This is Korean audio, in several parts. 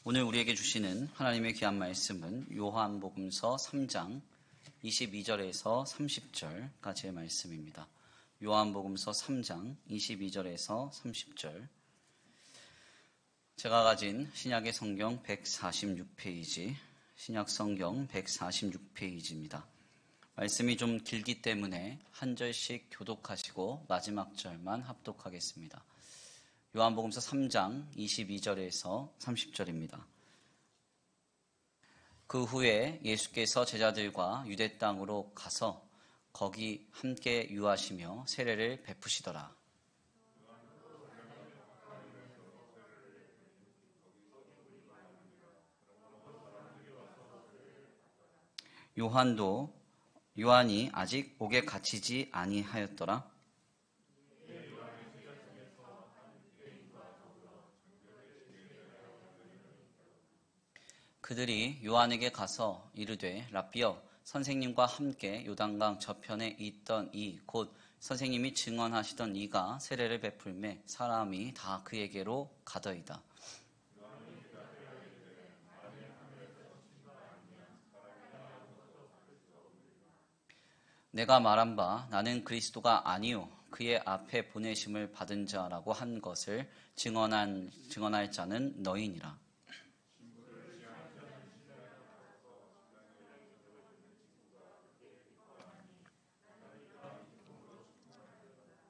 오늘 우리에게 주시는 하나님의 귀한 말씀은 요한복음서 3장 22절에서 30절까지의 말씀입니다. 요한복음서 3장 22절에서 30절. 제가 가진 신약의 성경 146페이지, 신약 성경 146페이지입니다. 말씀이 좀 길기 때문에 한 절씩 교독하시고 마지막 절만 합독하겠습니다. 요한복음서 3장 22절에서 30절입니다. 그 후에 예수께서 제자들과 유대 땅으로 가서 거기 함께 유하시며 세례를 베푸시더라. 요한이 아직 옥에 갇히지 아니하였더라. 그들이 요한에게 가서 이르되 라삐여, 선생님과 함께 요단강 저편에 있던 이 곧 선생님이 증언하시던 이가 세례를 베풀매 사람이 다 그에게로 가더이다. 내가 말한 바 나는 그리스도가 아니요 그의 앞에 보내심을 받은 자라고 한 것을 증언할 자는 너희니라.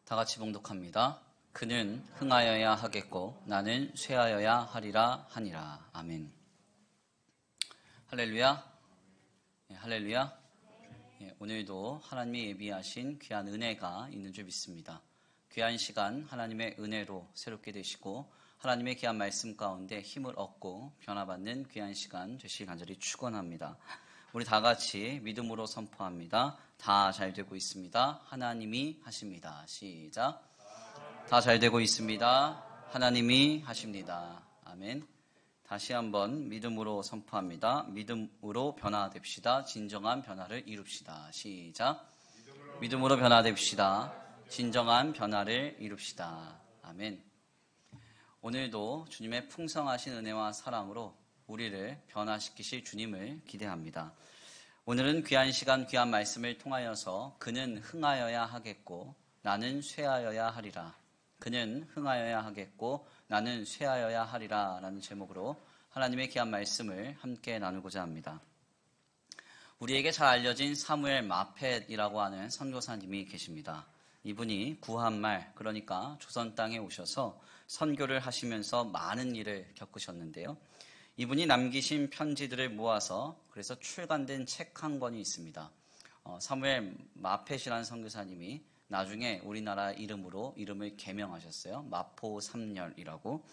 다 같이 봉독합니다. 그는 흥하여야 하겠고 나는 쇠하여야 하리라 하니라. 아멘. 할렐루야. 할렐루야. 오늘도 하나님이 예비하신 귀한 은혜가 있는 줄 믿습니다. 귀한 시간 하나님의 은혜로 새롭게 되시고 하나님의 귀한 말씀 가운데 힘을 얻고 변화받는 귀한 시간 되시길 간절히 축원합니다. 우리 다 같이 믿음으로 선포합니다. 다 잘 되고 있습니다. 하나님이 하십니다. 시작. 다 잘 되고 있습니다. 하나님이 하십니다. 아멘. 다시 한번 믿음으로 선포합니다. 믿음으로 변화됩시다. 진정한 변화를 이룹시다. 시작. 믿음으로 변화됩시다. 진정한 변화를 이룹시다. 아멘. 오늘도 주님의 풍성하신 은혜와 사랑으로 우리를 변화시키실 주님을 기대합니다. 오늘은 귀한 시간, 귀한 말씀을 통하여서 그는 흥하여야 하겠고 나는 쇠하여야 하리라. 그는 흥하여야 하겠고 나는 쇠하여야 하리라 라는 제목으로 하나님의 귀한 말씀을 함께 나누고자 합니다. 우리에게 잘 알려진 사무엘 마펫이라고 하는 선교사님이 계십니다. 이분이 구한말, 그러니까 조선 땅에 오셔서 선교를 하시면서 많은 일을 겪으셨는데요. 이분이 남기신 편지들을 모아서 그래서 출간된 책 한 권이 있습니다. 사무엘 마펫이라는 선교사님이 나중에 우리나라 이름을 개명하셨어요. 마포삼열이라고.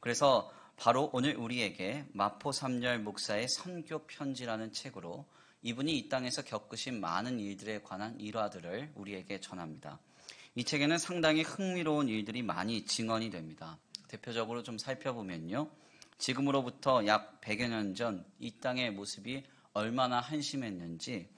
그래서 바로 오늘 우리에게 마포삼열 목사의 선교 편지라는 책으로 이분이 이 땅에서 겪으신 많은 일들에 관한 일화들을 우리에게 전합니다. 이 책에는 상당히 흥미로운 일들이 많이 증언이 됩니다. 대표적으로 좀 살펴보면요. 지금으로부터 약 100여 년 전 이 땅의 모습이 얼마나 한심했는지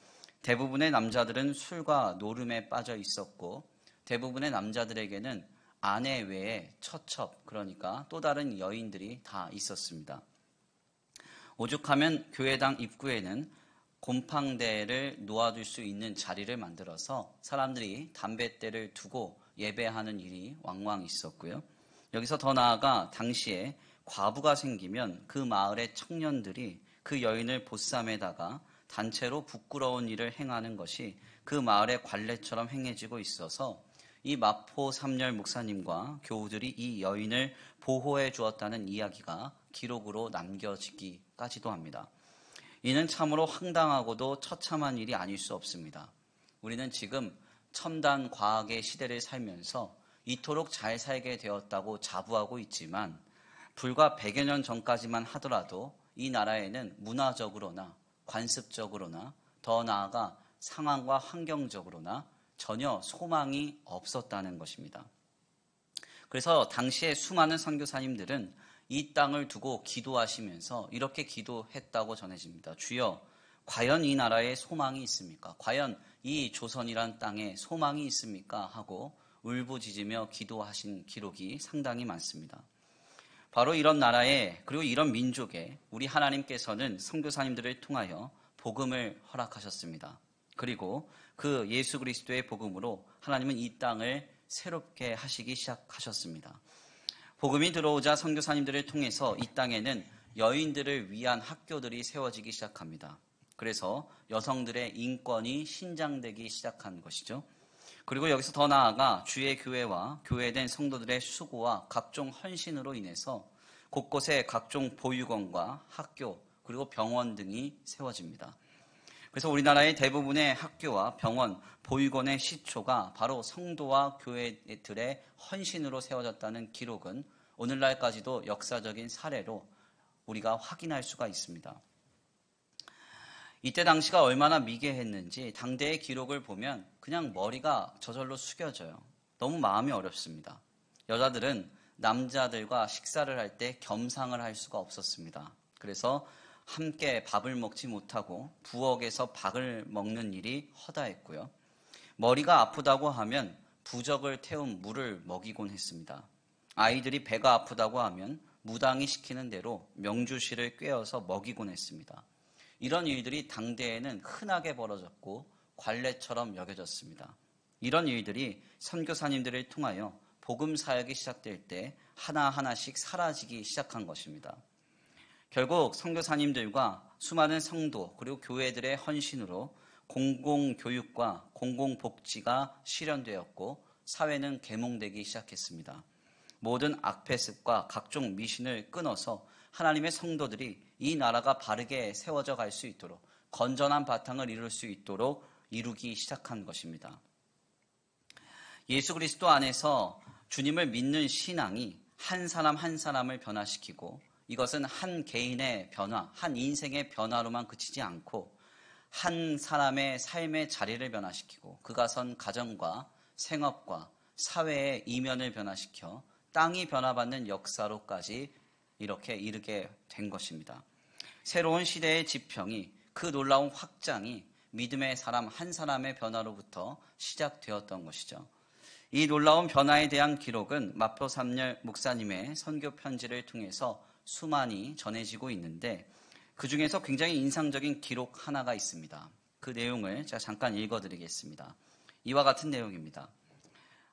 대부분의 남자들은 술과 노름에 빠져 있었고 대부분의 남자들에게는 아내 외에 처첩, 그러니까 또 다른 여인들이 다 있었습니다. 오죽하면 교회당 입구에는 곰팡대를 놓아둘 수 있는 자리를 만들어서 사람들이 담뱃대를 두고 예배하는 일이 왕왕 있었고요. 여기서 더 나아가 당시에 과부가 생기면 그 마을의 청년들이 그 여인을 보쌈에다가 단체로 부끄러운 일을 행하는 것이 그 마을의 관례처럼 행해지고 있어서 이 마포 삼열 목사님과 교우들이 이 여인을 보호해 주었다는 이야기가 기록으로 남겨지기까지도 합니다. 이는 참으로 황당하고도 처참한 일이 아닐 수 없습니다. 우리는 지금 첨단 과학의 시대를 살면서 이토록 잘 살게 되었다고 자부하고 있지만 불과 100여 년 전까지만 하더라도 이 나라에는 문화적으로나 관습적으로나 더 나아가 상황과 환경적으로나 전혀 소망이 없었다는 것입니다. 그래서 당시에 수많은 선교사님들은 이 땅을 두고 기도하시면서 이렇게 기도했다고 전해집니다. 주여, 과연 이 나라에 소망이 있습니까? 과연 이 조선이란 땅에 소망이 있습니까? 하고 울부짖으며 기도하신 기록이 상당히 많습니다. 바로 이런 나라에 그리고 이런 민족에 우리 하나님께서는 선교사님들을 통하여 복음을 허락하셨습니다. 그리고 그 예수 그리스도의 복음으로 하나님은 이 땅을 새롭게 하시기 시작하셨습니다. 복음이 들어오자 선교사님들을 통해서 이 땅에는 여인들을 위한 학교들이 세워지기 시작합니다. 그래서 여성들의 인권이 신장되기 시작한 것이죠. 그리고 여기서 더 나아가 주의 교회와 교회된 성도들의 수고와 각종 헌신으로 인해서 곳곳에 각종 보육원과 학교 그리고 병원 등이 세워집니다. 그래서 우리나라의 대부분의 학교와 병원, 보육원의 시초가 바로 성도와 교회들의 헌신으로 세워졌다는 기록은 오늘날까지도 역사적인 사례로 우리가 확인할 수가 있습니다. 이때 당시가 얼마나 미개했는지 당대의 기록을 보면 그냥 머리가 저절로 숙여져요. 너무 마음이 어렵습니다. 여자들은 남자들과 식사를 할 때 겸상을 할 수가 없었습니다. 그래서 함께 밥을 먹지 못하고 부엌에서 밥을 먹는 일이 허다했고요. 머리가 아프다고 하면 부적을 태운 물을 먹이곤 했습니다. 아이들이 배가 아프다고 하면 무당이 시키는 대로 명주실을 꿰어서 먹이곤 했습니다. 이런 일들이 당대에는 흔하게 벌어졌고 관례처럼 여겨졌습니다. 이런 일들이 선교사님들을 통하여 복음 사역이 시작될 때 하나하나씩 사라지기 시작한 것입니다. 결국 선교사님들과 수많은 성도 그리고 교회들의 헌신으로 공공교육과 공공복지가 실현되었고 사회는 계몽되기 시작했습니다. 모든 악패 습과 각종 미신을 끊어서 하나님의 성도들이 이 나라가 바르게 세워져 갈 수 있도록 건전한 바탕을 이룰 수 있도록 이루기 시작한 것입니다. 예수 그리스도 안에서 주님을 믿는 신앙이 한 사람 한 사람을 변화시키고 이것은 한 개인의 변화, 한 인생의 변화로만 그치지 않고 한 사람의 삶의 자리를 변화시키고 그가 선 가정과 생업과 사회의 이면을 변화시켜 땅이 변화받는 역사로까지 이렇게 이르게 된 것입니다. 새로운 시대의 지평이 그 놀라운 확장이 믿음의 사람 한 사람의 변화로부터 시작되었던 것이죠. 이 놀라운 변화에 대한 기록은 마표 삼열 목사님의 선교 편지를 통해서 수많이 전해지고 있는데 그 중에서 굉장히 인상적인 기록 하나가 있습니다. 그 내용을 제가 잠깐 읽어드리겠습니다. 이와 같은 내용입니다.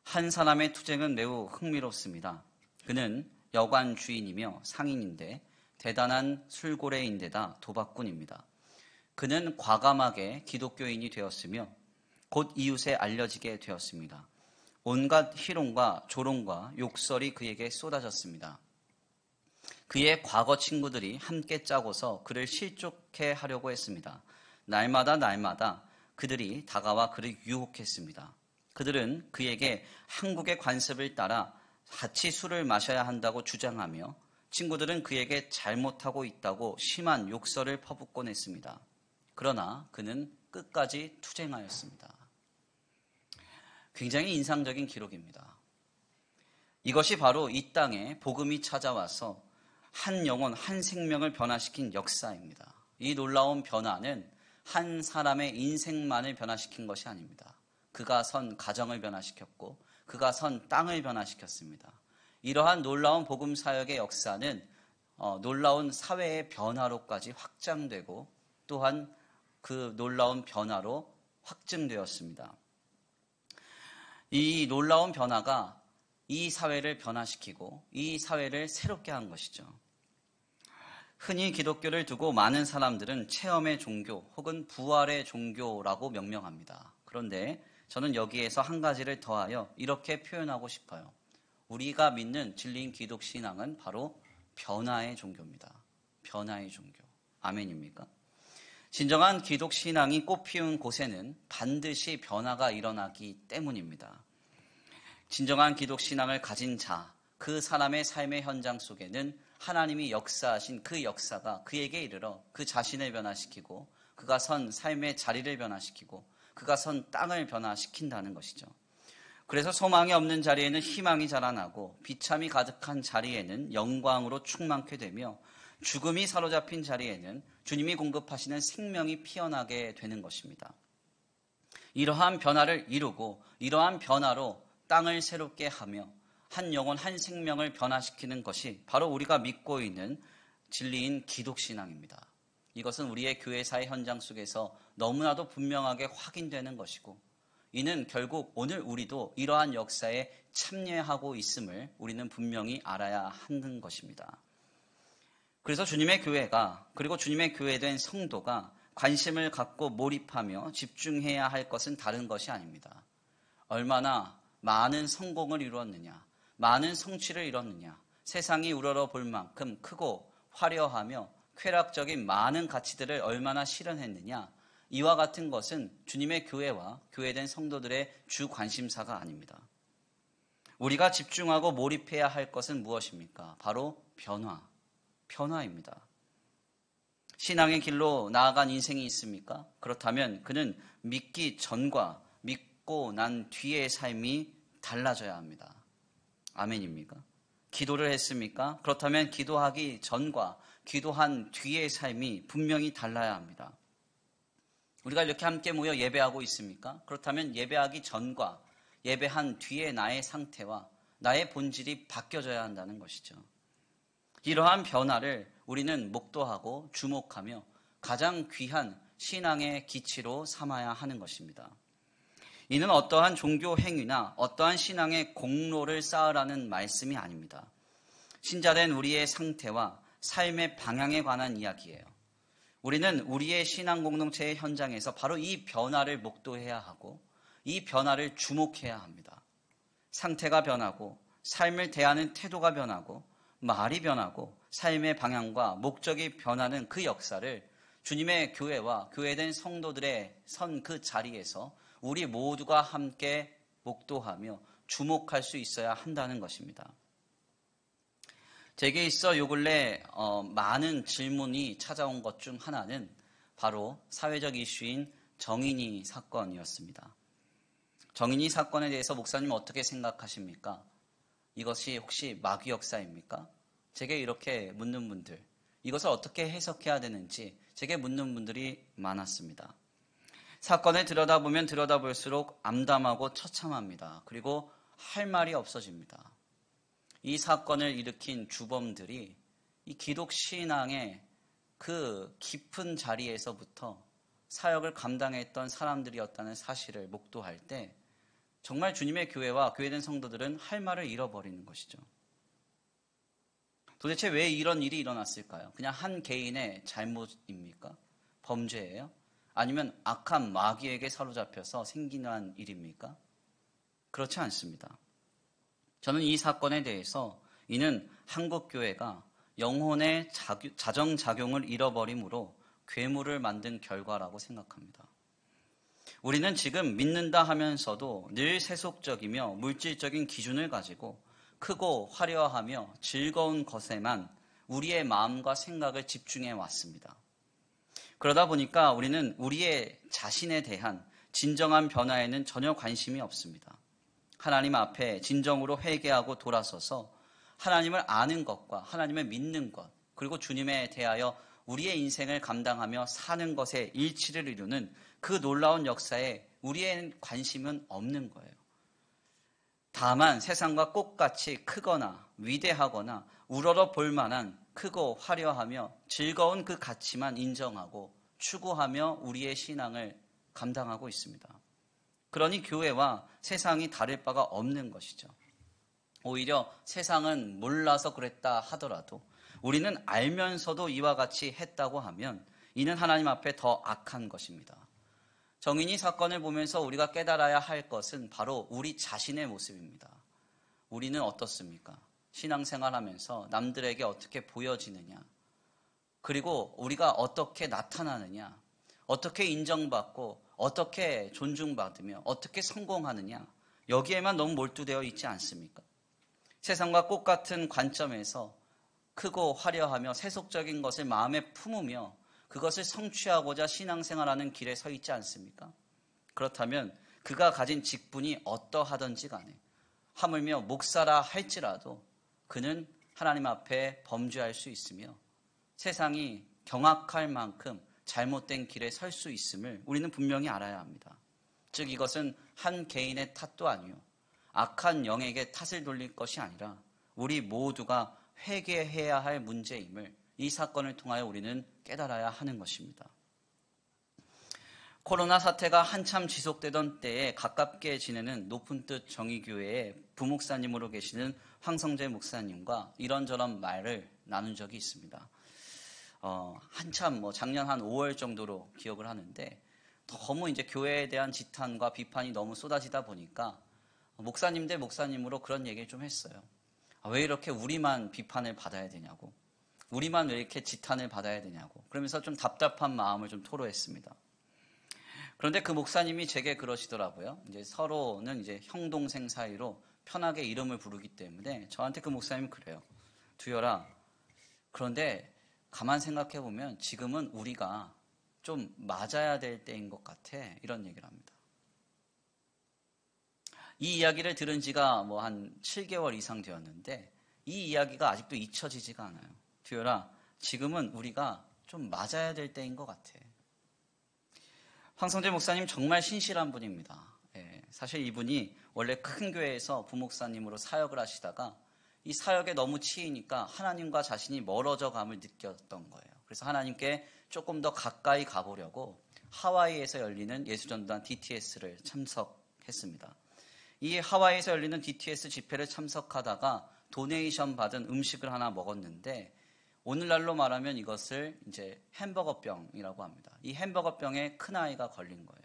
한 사람의 투쟁은 매우 흥미롭습니다. 그는 여관 주인이며 상인인데 대단한 술고래인데다 도박꾼입니다. 그는 과감하게 기독교인이 되었으며 곧 이웃에 알려지게 되었습니다. 온갖 희롱과 조롱과 욕설이 그에게 쏟아졌습니다. 그의 과거 친구들이 함께 짜고서 그를 실족해 하려고 했습니다. 날마다 그들이 다가와 그를 유혹했습니다. 그들은 그에게 한국의 관습을 따라 같이 술을 마셔야 한다고 주장하며 친구들은 그에게 잘못하고 있다고 심한 욕설을 퍼붓곤 했습니다. 그러나 그는 끝까지 투쟁하였습니다. 굉장히 인상적인 기록입니다. 이것이 바로 이 땅에 복음이 찾아와서 한 영혼, 한 생명을 변화시킨 역사입니다. 이 놀라운 변화는 한 사람의 인생만을 변화시킨 것이 아닙니다. 그가 선 가정을 변화시켰고 그가 선 땅을 변화시켰습니다. 이러한 놀라운 복음 사역의 역사는 놀라운 사회의 변화로까지 확장되고 또한 그 놀라운 변화로 확증되었습니다. 이 놀라운 변화가 이 사회를 변화시키고 이 사회를 새롭게 한 것이죠. 흔히 기독교를 두고 많은 사람들은 체험의 종교 혹은 부활의 종교라고 명명합니다. 그런데 저는 여기에서 한 가지를 더하여 이렇게 표현하고 싶어요. 우리가 믿는 진리인 기독신앙은 바로 변화의 종교입니다. 변화의 종교. 아멘입니까? 진정한 기독신앙이 꽃피운 곳에는 반드시 변화가 일어나기 때문입니다. 진정한 기독신앙을 가진 자, 그 사람의 삶의 현장 속에는 하나님이 역사하신 그 역사가 그에게 이르러 그 자신을 변화시키고 그가 선 삶의 자리를 변화시키고 그가 선 땅을 변화시킨다는 것이죠. 그래서 소망이 없는 자리에는 희망이 자라나고 비참이 가득한 자리에는 영광으로 충만케 되며 죽음이 사로잡힌 자리에는 주님이 공급하시는 생명이 피어나게 되는 것입니다. 이러한 변화를 이루고 이러한 변화로 땅을 새롭게 하며 한 영혼, 한 생명을 변화시키는 것이 바로 우리가 믿고 있는 진리인 기독신앙입니다. 이것은 우리의 교회사의 현장 속에서 너무나도 분명하게 확인되는 것이고, 이는 결국 오늘 우리도 이러한 역사에 참여하고 있음을 우리는 분명히 알아야 하는 것입니다. 그래서 주님의 교회가, 그리고 주님의 교회된 성도가 관심을 갖고 몰입하며 집중해야 할 것은 다른 것이 아닙니다. 얼마나 많은 성공을 이루었느냐, 많은 성취를 이뤘느냐, 세상이 우러러 볼 만큼 크고 화려하며 쾌락적인 많은 가치들을 얼마나 실현했느냐, 이와 같은 것은 주님의 교회와 교회된 성도들의 주 관심사가 아닙니다. 우리가 집중하고 몰입해야 할 것은 무엇입니까? 바로 변화입니다. 신앙의 길로 나아간 인생이 있습니까? 그렇다면 그는 믿기 전과 믿고 난 뒤의 삶이 달라져야 합니다. 아멘입니까? 기도를 했습니까? 그렇다면 기도하기 전과 기도한 뒤의 삶이 분명히 달라야 합니다. 우리가 이렇게 함께 모여 예배하고 있습니까? 그렇다면 예배하기 전과 예배한 뒤의 나의 상태와 나의 본질이 바뀌어져야 한다는 것이죠. 이러한 변화를 우리는 목도하고 주목하며 가장 귀한 신앙의 기치로 삼아야 하는 것입니다. 이는 어떠한 종교 행위나 어떠한 신앙의 공로를 쌓으라는 말씀이 아닙니다. 신자된 우리의 상태와 삶의 방향에 관한 이야기예요. 우리는 우리의 신앙 공동체의 현장에서 바로 이 변화를 목도해야 하고 이 변화를 주목해야 합니다. 상태가 변하고 삶을 대하는 태도가 변하고 말이 변하고 삶의 방향과 목적이 변하는 그 역사를 주님의 교회와 교회된 성도들의 선 그 자리에서 우리 모두가 함께 목도하며 주목할 수 있어야 한다는 것입니다. 제게 있어 요 근래 많은 질문이 찾아온 것 중 하나는 바로 사회적 이슈인 정인이 사건이었습니다. 정인이 사건에 대해서 목사님 어떻게 생각하십니까? 이것이 혹시 마귀 역사입니까? 제게 이렇게 묻는 분들, 이것을 어떻게 해석해야 되는지 제게 묻는 분들이 많았습니다. 사건을 들여다보면 들여다볼수록 암담하고 처참합니다. 그리고 할 말이 없어집니다. 이 사건을 일으킨 주범들이 이 기독신앙의 그 깊은 자리에서부터 사역을 감당했던 사람들이었다는 사실을 목도할 때 정말 주님의 교회와 교회된 성도들은 할 말을 잃어버리는 것이죠. 도대체 왜 이런 일이 일어났을까요? 그냥 한 개인의 잘못입니까? 범죄예요? 아니면 악한 마귀에게 사로잡혀서 생기는 일입니까? 그렇지 않습니다. 저는 이 사건에 대해서 이는 한국교회가 영혼의 자정작용을 잃어버림으로 괴물을 만든 결과라고 생각합니다. 우리는 지금 믿는다 하면서도 늘 세속적이며 물질적인 기준을 가지고 크고 화려하며 즐거운 것에만 우리의 마음과 생각을 집중해 왔습니다. 그러다 보니까 우리는 우리의 자신에 대한 진정한 변화에는 전혀 관심이 없습니다. 하나님 앞에 진정으로 회개하고 돌아서서 하나님을 아는 것과 하나님을 믿는 것, 그리고 주님에 대하여 우리의 인생을 감당하며 사는 것에 일치를 이루는 그 놀라운 역사에 우리의 관심은 없는 거예요. 다만 세상과 똑같이 크거나 위대하거나 우러러 볼 만한 크고 화려하며 즐거운 그 가치만 인정하고 추구하며 우리의 신앙을 감당하고 있습니다. 그러니 교회와 세상이 다를 바가 없는 것이죠. 오히려 세상은 몰라서 그랬다 하더라도 우리는 알면서도 이와 같이 했다고 하면 이는 하나님 앞에 더 악한 것입니다. 정인이 사건을 보면서 우리가 깨달아야 할 것은 바로 우리 자신의 모습입니다. 우리는 어떻습니까? 신앙생활하면서 남들에게 어떻게 보여지느냐, 그리고 우리가 어떻게 나타나느냐, 어떻게 인정받고 어떻게 존중받으며 어떻게 성공하느냐, 여기에만 너무 몰두되어 있지 않습니까? 세상과 똑같은 관점에서 크고 화려하며 세속적인 것을 마음에 품으며 그것을 성취하고자 신앙생활하는 길에 서 있지 않습니까? 그렇다면 그가 가진 직분이 어떠하든지 간에 하물며 목사라 할지라도 그는 하나님 앞에 범죄할 수 있으며 세상이 경악할 만큼 잘못된 길에 설 수 있음을 우리는 분명히 알아야 합니다. 즉 이것은 한 개인의 탓도 아니요 악한 영에게 탓을 돌릴 것이 아니라 우리 모두가 회개해야 할 문제임을 이 사건을 통하여 우리는 깨달아야 하는 것입니다. 코로나 사태가 한참 지속되던 때에 가깝게 지내는 높은 뜻 정의교회의 부목사님으로 계시는 황성재 목사님과 이런저런 말을 나눈 적이 있습니다. 한참 작년 한 5월 정도로 기억을 하는데 너무 이제 교회에 대한 지탄과 비판이 너무 쏟아지다 보니까 목사님 대 목사님으로 그런 얘기를 좀 했어요. 왜 이렇게 우리만 비판을 받아야 되냐고, 우리만 왜 이렇게 지탄을 받아야 되냐고, 그러면서 좀 답답한 마음을 좀 토로했습니다. 그런데 그 목사님이 제게 그러시더라고요. 이제 서로는 이제 형 동생 사이로 편하게 이름을 부르기 때문에 저한테 그 목사님이 그래요. 두열아, 그런데 가만 생각해 보면 지금은 우리가 좀 맞아야 될 때인 것 같아. 이런 얘기를 합니다. 이 이야기를 들은 지가 한 7개월 이상 되었는데 이 이야기가 아직도 잊혀지지가 않아요. 두열아, 지금은 우리가 좀 맞아야 될 때인 것 같아. 황성재 목사님 정말 신실한 분입니다. 사실 이분이 원래 큰 교회에서 부목사님으로 사역을 하시다가 이 사역에 너무 치이니까 하나님과 자신이 멀어져 감을 느꼈던 거예요. 그래서 하나님께 조금 더 가까이 가보려고 하와이에서 열리는 예수전도단 DTS를 참석했습니다. 이 하와이에서 열리는 DTS 집회를 참석하다가 도네이션 받은 음식을 하나 먹었는데 오늘날로 말하면 이것을 이제 햄버거병이라고 합니다. 이 햄버거병에 큰아이가 걸린 거예요.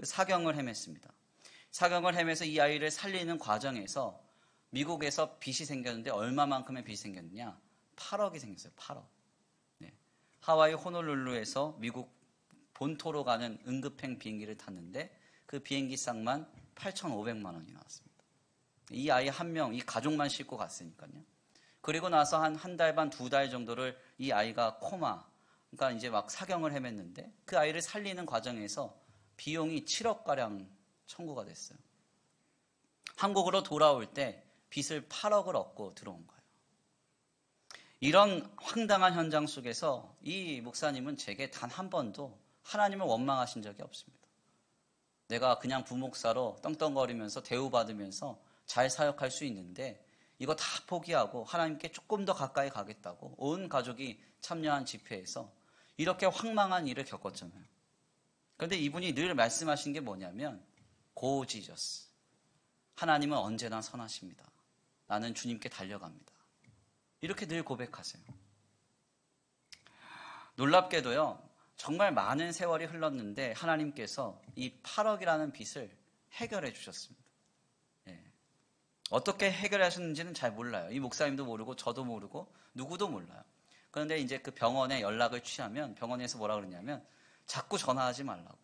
사경을 헤맸습니다. 사경을 헤매서 이 아이를 살리는 과정에서 미국에서 빚이 생겼는데 얼마만큼의 빚이 생겼느냐? 8억이 생겼어요. 8억. 네. 하와이 호놀룰루에서 미국 본토로 가는 응급행 비행기를 탔는데 그 비행기 싹만 8,500만 원이 나왔습니다. 이 아이 한 명, 이 가족만 싣고 갔으니까요. 그리고 나서 한 달 반, 2달 정도를 이 아이가 코마, 그러니까 이제 막 사경을 헤맸는데 그 아이를 살리는 과정에서 비용이 7억가량 청구가 됐어요. 한국으로 돌아올 때 빚을 8억을 얻고 들어온 거예요. 이런 황당한 현장 속에서 이 목사님은 제게 단 한 번도 하나님을 원망하신 적이 없습니다. 내가 그냥 부목사로 떵떵거리면서 대우받으면서 잘 사역할 수 있는데 이거 다 포기하고 하나님께 조금 더 가까이 가겠다고 온 가족이 참여한 집회에서 이렇게 황망한 일을 겪었잖아요. 그런데 이분이 늘 말씀하신 게 뭐냐면 Go Jesus. 하나님은 언제나 선하십니다. 나는 주님께 달려갑니다. 이렇게 늘 고백하세요. 놀랍게도요. 정말 많은 세월이 흘렀는데 하나님께서 이 8억이라는 빚을 해결해 주셨습니다. 어떻게 해결하셨는지는 잘 몰라요. 이 목사님도 모르고 저도 모르고 누구도 몰라요. 그런데 이제 그 병원에 연락을 취하면 병원에서 뭐라 그러냐면 자꾸 전화하지 말라고.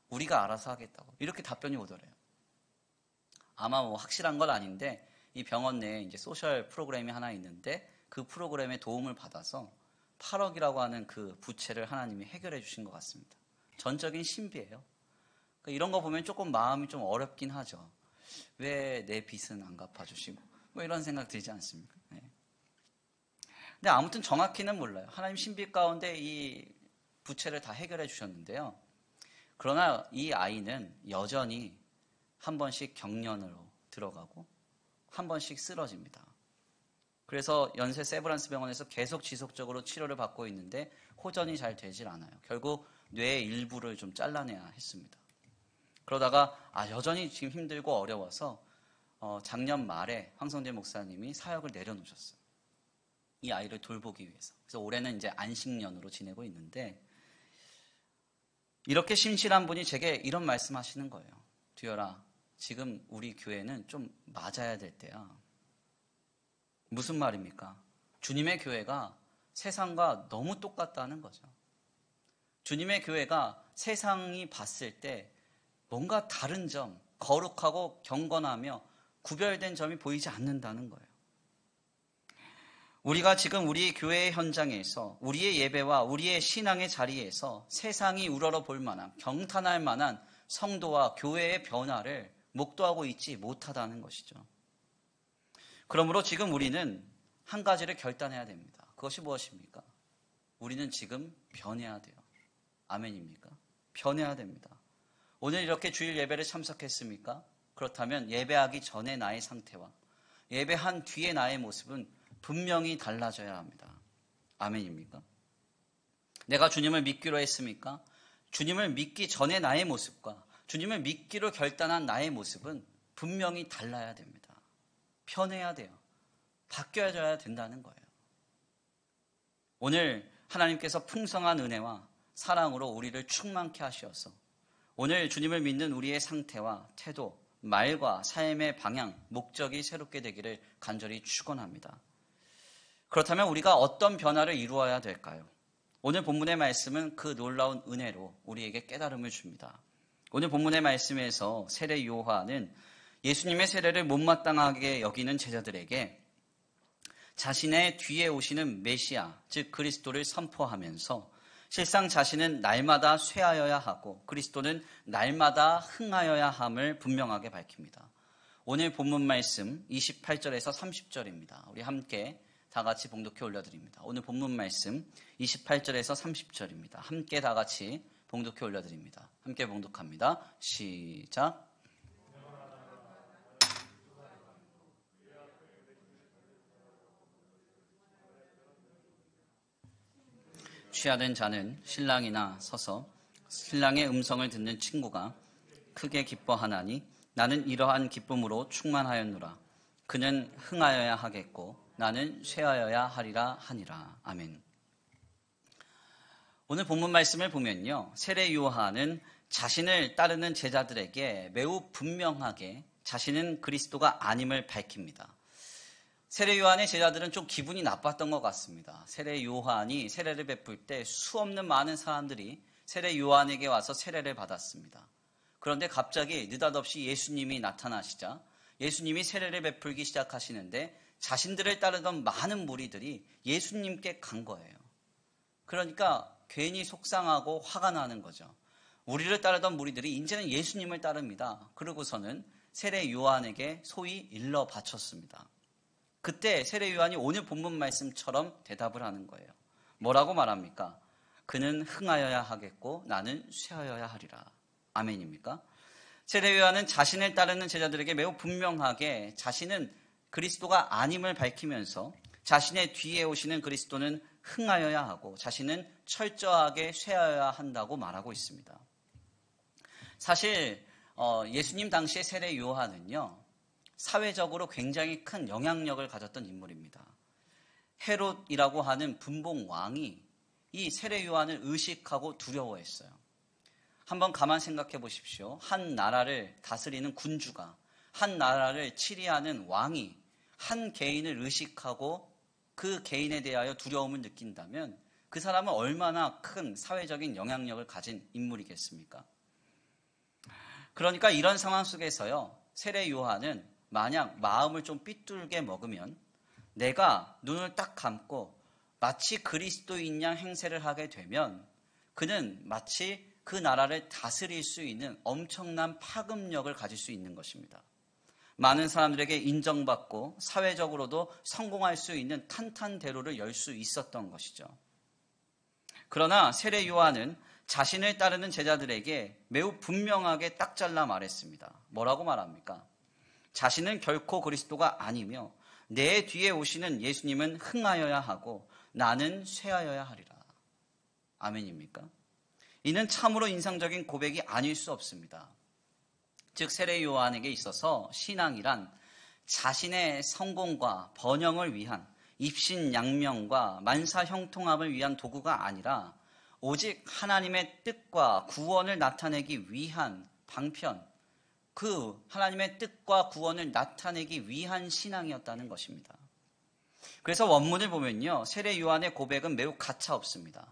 우리가 알아서 하겠다고. 이렇게 답변이 오더래요. 아마 확실한 건 아닌데 이 병원 내에 이제 소셜 프로그램이 하나 있는데 그 프로그램의 도움을 받아서 8억이라고 하는 그 부채를 하나님이 해결해 주신 것 같습니다. 전적인 신비예요. 그러니까 이런 거 보면 조금 마음이 좀 어렵긴 하죠. 왜 내 빚은 안 갚아주시고 이런 생각 들지 않습니까? 네. 근데 아무튼 정확히는 몰라요. 하나님 신비 가운데 이 부채를 다 해결해 주셨는데요. 그러나 이 아이는 여전히 한 번씩 경련으로 들어가고 한 번씩 쓰러집니다. 그래서 연세 세브란스 병원에서 계속 지속적으로 치료를 받고 있는데 호전이 잘 되질 않아요. 결국 뇌의 일부를 좀 잘라내야 했습니다. 그러다가 여전히 지금 힘들고 어려워서 작년 말에 황성재 목사님이 사역을 내려놓으셨어요. 이 아이를 돌보기 위해서. 그래서 올해는 이제 안식년으로 지내고 있는데 이렇게 신실한 분이 제게 이런 말씀하시는 거예요. 두열아, 지금 우리 교회는 좀 맞아야 될 때야. 무슨 말입니까? 주님의 교회가 세상과 너무 똑같다는 거죠. 주님의 교회가 세상이 봤을 때 뭔가 다른 점, 거룩하고 경건하며 구별된 점이 보이지 않는다는 거예요. 우리가 지금 우리 교회의 현장에서 우리의 예배와 우리의 신앙의 자리에서 세상이 우러러 볼 만한 경탄할 만한 성도와 교회의 변화를 목도하고 있지 못하다는 것이죠. 그러므로 지금 우리는 한 가지를 결단해야 됩니다. 그것이 무엇입니까? 우리는 지금 변해야 돼요. 아멘입니까? 변해야 됩니다. 오늘 이렇게 주일 예배를 참석했습니까? 그렇다면 예배하기 전에 나의 상태와 예배한 뒤에 나의 모습은 분명히 달라져야 합니다. 아멘입니까? 내가 주님을 믿기로 했습니까? 주님을 믿기 전에 나의 모습과 주님을 믿기로 결단한 나의 모습은 분명히 달라야 됩니다. 변해야 돼요. 바뀌어져야 된다는 거예요. 오늘 하나님께서 풍성한 은혜와 사랑으로 우리를 충만케 하시어서 오늘 주님을 믿는 우리의 상태와 태도, 말과 삶의 방향, 목적이 새롭게 되기를 간절히 축원합니다. 그렇다면 우리가 어떤 변화를 이루어야 될까요? 오늘 본문의 말씀은 그 놀라운 은혜로 우리에게 깨달음을 줍니다. 오늘 본문의 말씀에서 세례 요한은 예수님의 세례를 못마땅하게 여기는 제자들에게 자신의 뒤에 오시는 메시아, 즉 그리스도를 선포하면서 실상 자신은 날마다 쇠하여야 하고 그리스도는 날마다 흥하여야 함을 분명하게 밝힙니다. 오늘 본문 말씀 28절에서 30절입니다. 우리 함께 다 같이 봉독해 올려드립니다. 오늘 본문 말씀 28절에서 30절입니다. 함께 다 같이 봉독해 올려드립니다. 함께 봉독합니다. 시작. 취하된 자는 신랑이나 서서 신랑의 음성을 듣는 친구가 크게 기뻐하나니 나는 이러한 기쁨으로 충만하였노라. 그는 흥하여야 하겠고 나는 쇠하여야 하리라 하니라. 아멘. 오늘 본문 말씀을 보면요, 세례 요한은 자신을 따르는 제자들에게 매우 분명하게 자신은 그리스도가 아님을 밝힙니다. 세례 요한의 제자들은 좀 기분이 나빴던 것 같습니다. 세례 요한이 세례를 베풀 때 수없는 많은 사람들이 세례 요한에게 와서 세례를 받았습니다. 그런데 갑자기 느닷없이 예수님이 나타나시자 예수님이 세례를 베풀기 시작하시는데 자신들을 따르던 많은 무리들이 예수님께 간 거예요. 그러니까 괜히 속상하고 화가 나는 거죠. 우리를 따르던 무리들이 이제는 예수님을 따릅니다. 그러고서는 세례 요한에게 소위 일러 바쳤습니다. 그때 세례 요한이 오늘 본문 말씀처럼 대답을 하는 거예요. 뭐라고 말합니까? 그는 흥하여야 하겠고 나는 쇠하여야 하리라. 아멘입니까? 세례 요한은 자신을 따르는 제자들에게 매우 분명하게 자신은 그리스도가 아님을 밝히면서 자신의 뒤에 오시는 그리스도는 흥하여야 하고 자신은 철저하게 쇠하여야 한다고 말하고 있습니다. 사실 예수님 당시의 세례 요한은요, 사회적으로 굉장히 큰 영향력을 가졌던 인물입니다. 헤롯이라고 하는 분봉 왕이 이 세례 요한을 의식하고 두려워했어요. 한번 가만 생각해 보십시오. 한 나라를 다스리는 군주가, 한 나라를 치리하는 왕이 한 개인을 의식하고 그 개인에 대하여 두려움을 느낀다면 그 사람은 얼마나 큰 사회적인 영향력을 가진 인물이겠습니까? 그러니까 이런 상황 속에서요, 세례 요한은 만약 마음을 좀 삐뚤게 먹으면 내가 눈을 딱 감고 마치 그리스도인 양 행세를 하게 되면 그는 마치 그 나라를 다스릴 수 있는 엄청난 파급력을 가질 수 있는 것입니다. 많은 사람들에게 인정받고 사회적으로도 성공할 수 있는 탄탄대로를 열 수 있었던 것이죠. 그러나 세례 요한은 자신을 따르는 제자들에게 매우 분명하게 딱 잘라 말했습니다. 뭐라고 말합니까? 자신은 결코 그리스도가 아니며 내 뒤에 오시는 예수님은 흥하여야 하고 나는 쇠하여야 하리라. 아멘입니까? 이는 참으로 인상적인 고백이 아닐 수 없습니다. 즉 세례 요한에게 있어서 신앙이란 자신의 성공과 번영을 위한 입신양명과 만사형통함을 위한 도구가 아니라 오직 하나님의 뜻과 구원을 나타내기 위한 방편, 그 하나님의 뜻과 구원을 나타내기 위한 신앙이었다는 것입니다. 그래서 원문을 보면요, 세례 요한의 고백은 매우 가차없습니다.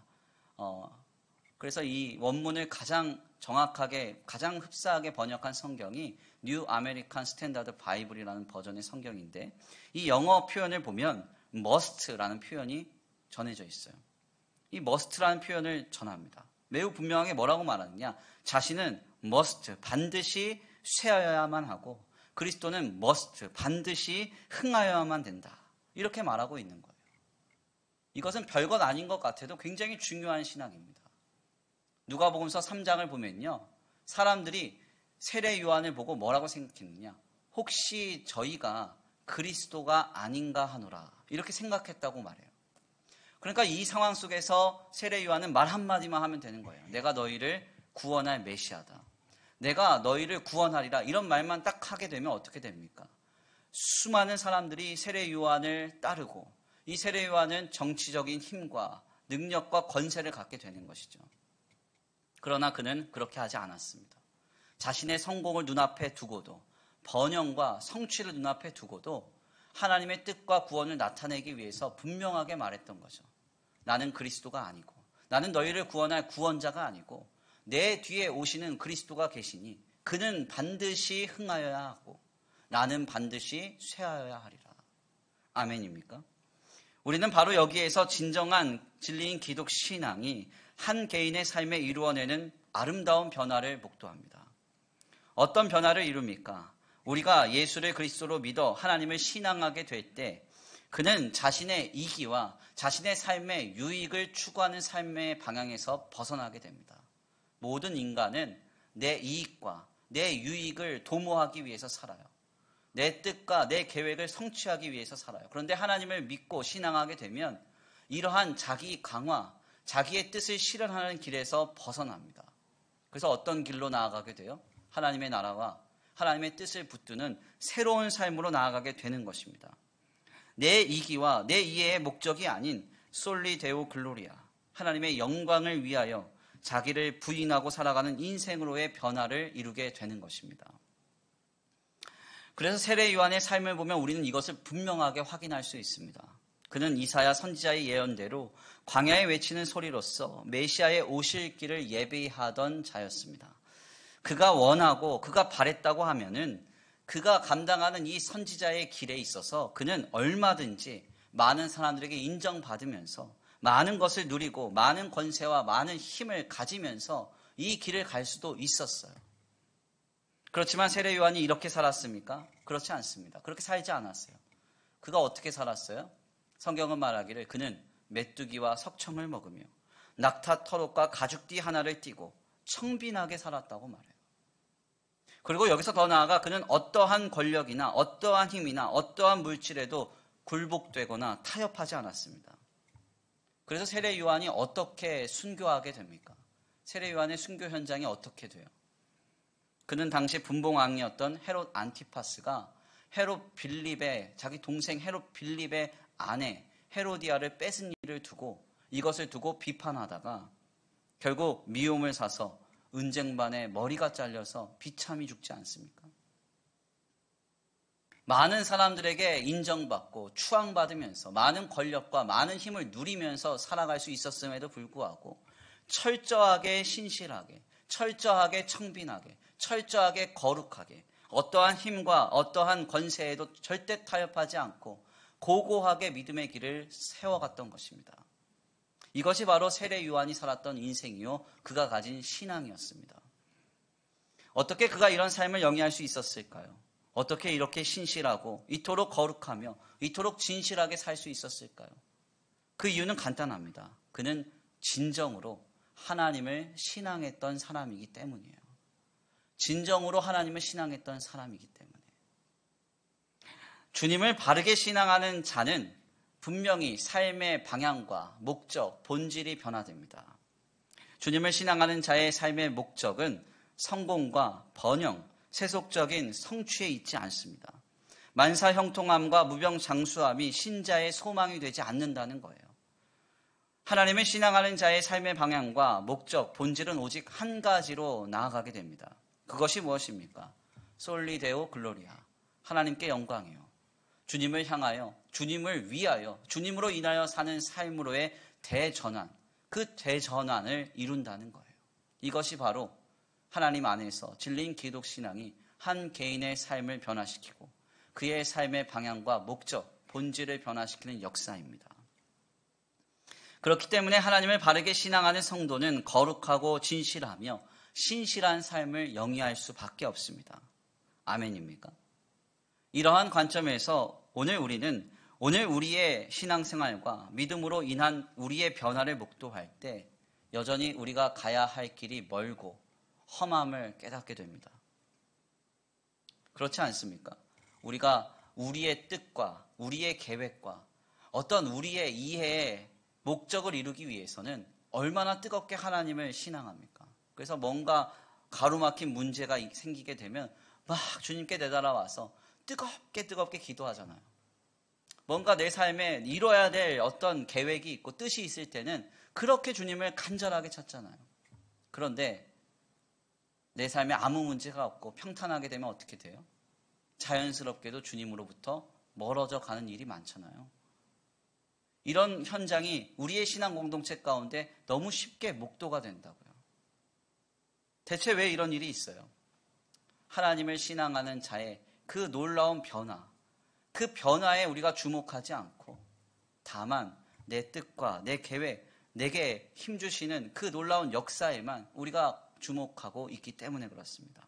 그래서 이 원문을 가장 정확하게, 가장 흡사하게 번역한 성경이 뉴 아메리칸 스탠다드 바이블이라는 버전의 성경인데 이 영어 표현을 보면 must라는 표현이 전해져 있어요. 이 must라는 표현을 전합니다. 매우 분명하게 뭐라고 말하느냐? 자신은 must, 반드시 쇠하여야만 하고 그리스도는 must, 반드시 흥하여야만 된다. 이렇게 말하고 있는 거예요. 이것은 별것 아닌 것 같아도 굉장히 중요한 신앙입니다. 누가복음서 3장을 보면요, 사람들이 세례 요한을 보고 뭐라고 생각했느냐? 혹시 저희가 그리스도가 아닌가 하노라. 이렇게 생각했다고 말해요. 그러니까 이 상황 속에서 세례 요한은 말 한마디만 하면 되는 거예요. 내가 너희를 구원할 메시아다. 내가 너희를 구원하리라. 이런 말만 딱 하게 되면 어떻게 됩니까? 수많은 사람들이 세례 요한을 따르고 이 세례 요한은 정치적인 힘과 능력과 권세를 갖게 되는 것이죠. 그러나 그는 그렇게 하지 않았습니다. 자신의 성공을 눈앞에 두고도 번영과 성취를 눈앞에 두고도 하나님의 뜻과 구원을 나타내기 위해서 분명하게 말했던 거죠. 나는 그리스도가 아니고 나는 너희를 구원할 구원자가 아니고 내 뒤에 오시는 그리스도가 계시니 그는 반드시 흥하여야 하고 나는 반드시 쇠하여야 하리라. 아멘입니까? 우리는 바로 여기에서 진정한 진리인 기독 신앙이 한 개인의 삶에 이루어내는 아름다운 변화를 목도합니다. 어떤 변화를 이룹니까? 우리가 예수를 그리스도로 믿어 하나님을 신앙하게 될 때 그는 자신의 이기와 자신의 삶의 유익을 추구하는 삶의 방향에서 벗어나게 됩니다. 모든 인간은 내 이익과 내 유익을 도모하기 위해서 살아요. 내 뜻과 내 계획을 성취하기 위해서 살아요. 그런데 하나님을 믿고 신앙하게 되면 이러한 자기 강화, 자기의 뜻을 실현하는 길에서 벗어납니다. 그래서 어떤 길로 나아가게 돼요? 하나님의 나라와 하나님의 뜻을 붙드는 새로운 삶으로 나아가게 되는 것입니다. 내 이기와 내 이해의 목적이 아닌 솔리 데오 글로리아, 하나님의 영광을 위하여 자기를 부인하고 살아가는 인생으로의 변화를 이루게 되는 것입니다. 그래서 세례 요한의 삶을 보면 우리는 이것을 분명하게 확인할 수 있습니다. 그는 이사야 선지자의 예언대로 광야에 외치는 소리로서 메시아의 오실 길을 예비하던 자였습니다. 그가 원하고 그가 바랬다고 하면은 그가 감당하는 이 선지자의 길에 있어서 그는 얼마든지 많은 사람들에게 인정받으면서 많은 것을 누리고 많은 권세와 많은 힘을 가지면서 이 길을 갈 수도 있었어요. 그렇지만 세례 요한이 이렇게 살았습니까? 그렇지 않습니다. 그렇게 살지 않았어요. 그가 어떻게 살았어요? 성경은 말하기를 그는 메뚜기와 석청을 먹으며 낙타 털옷과 가죽띠 하나를 띠고 청빈하게 살았다고 말해요. 그리고 여기서 더 나아가 그는 어떠한 권력이나 어떠한 힘이나 어떠한 물질에도 굴복되거나 타협하지 않았습니다. 그래서 세례 요한이 어떻게 순교하게 됩니까? 세례 요한의 순교 현장이 어떻게 돼요? 그는 당시 분봉왕이었던 헤롯 안티파스가 헤롯 빌립의 자기 동생 헤롯 빌립의 아내 헤로디아를 뺏은 일을 두고 이것을 두고 비판하다가 결국 미움을 사서 은쟁반에 머리가 잘려서 비참히 죽지 않습니까? 많은 사람들에게 인정받고 추앙받으면서 많은 권력과 많은 힘을 누리면서 살아갈 수 있었음에도 불구하고 철저하게 신실하게, 철저하게 청빈하게, 철저하게 거룩하게 어떠한 힘과 어떠한 권세에도 절대 타협하지 않고 고고하게 믿음의 길을 세워갔던 것입니다. 이것이 바로 세례 요한이 살았던 인생이요 그가 가진 신앙이었습니다. 어떻게 그가 이런 삶을 영위할 수 있었을까요? 어떻게 이렇게 신실하고 이토록 거룩하며 이토록 진실하게 살 수 있었을까요? 그 이유는 간단합니다. 그는 진정으로 하나님을 신앙했던 사람이기 때문이에요. 진정으로 하나님을 신앙했던 사람이기 때문에. 주님을 바르게 신앙하는 자는 분명히 삶의 방향과 목적, 본질이 변화됩니다. 주님을 신앙하는 자의 삶의 목적은 성공과 번영, 세속적인 성취에 있지 않습니다. 만사 형통함과 무병장수함이 신자의 소망이 되지 않는다는 거예요. 하나님을 신앙하는 자의 삶의 방향과 목적, 본질은 오직 한 가지로 나아가게 됩니다. 그것이 무엇입니까? 솔리 데오 글로리아, 하나님께 영광이요. 주님을 향하여, 주님을 위하여, 주님으로 인하여 사는 삶으로의 대전환, 그 대전환을 이룬다는 거예요. 이것이 바로 하나님 안에서 진리인 기독 신앙이 한 개인의 삶을 변화시키고 그의 삶의 방향과 목적, 본질을 변화시키는 역사입니다. 그렇기 때문에 하나님을 바르게 신앙하는 성도는 거룩하고 진실하며 신실한 삶을 영위할 수밖에 없습니다. 아멘입니까? 이러한 관점에서 오늘 우리의 신앙생활과 믿음으로 인한 우리의 변화를 목도할 때 여전히 우리가 가야 할 길이 멀고 험함을 깨닫게 됩니다. 그렇지 않습니까? 우리가 우리의 뜻과 우리의 계획과 어떤 우리의 이해의 목적을 이루기 위해서는 얼마나 뜨겁게 하나님을 신앙합니까? 그래서 뭔가 가로막힌 문제가 생기게 되면 막 주님께 내달아와서 뜨겁게 기도하잖아요. 뭔가 내 삶에 이뤄야 될 어떤 계획이 있고 뜻이 있을 때는 그렇게 주님을 간절하게 찾잖아요. 그런데 내 삶에 아무 문제가 없고 평탄하게 되면 어떻게 돼요? 자연스럽게도 주님으로부터 멀어져 가는 일이 많잖아요. 이런 현장이 우리의 신앙 공동체 가운데 너무 쉽게 목도가 된다고요. 대체 왜 이런 일이 있어요? 하나님을 신앙하는 자의 그 놀라운 변화, 그 변화에 우리가 주목하지 않고 다만 내 뜻과 내 계획, 내게 힘주시는 그 놀라운 역사에만 우리가 주목하고 있기 때문에 그렇습니다.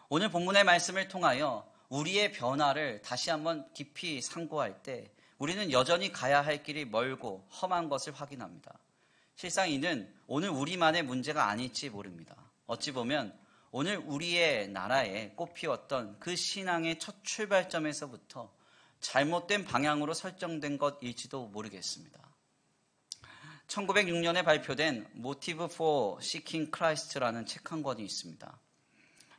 오늘 본문의 말씀을 통하여 우리의 변화를 다시 한번 깊이 상고할 때 우리는 여전히 가야 할 길이 멀고 험한 것을 확인합니다. 실상 이는 오늘 우리만의 문제가 아닐지 모릅니다. 어찌 보면 오늘 우리의 나라에 꽃피웠던 그 신앙의 첫 출발점에서부터 잘못된 방향으로 설정된 것일지도 모르겠습니다. 1906년에 발표된 Motive for Seeking Christ라는 책 한 권이 있습니다.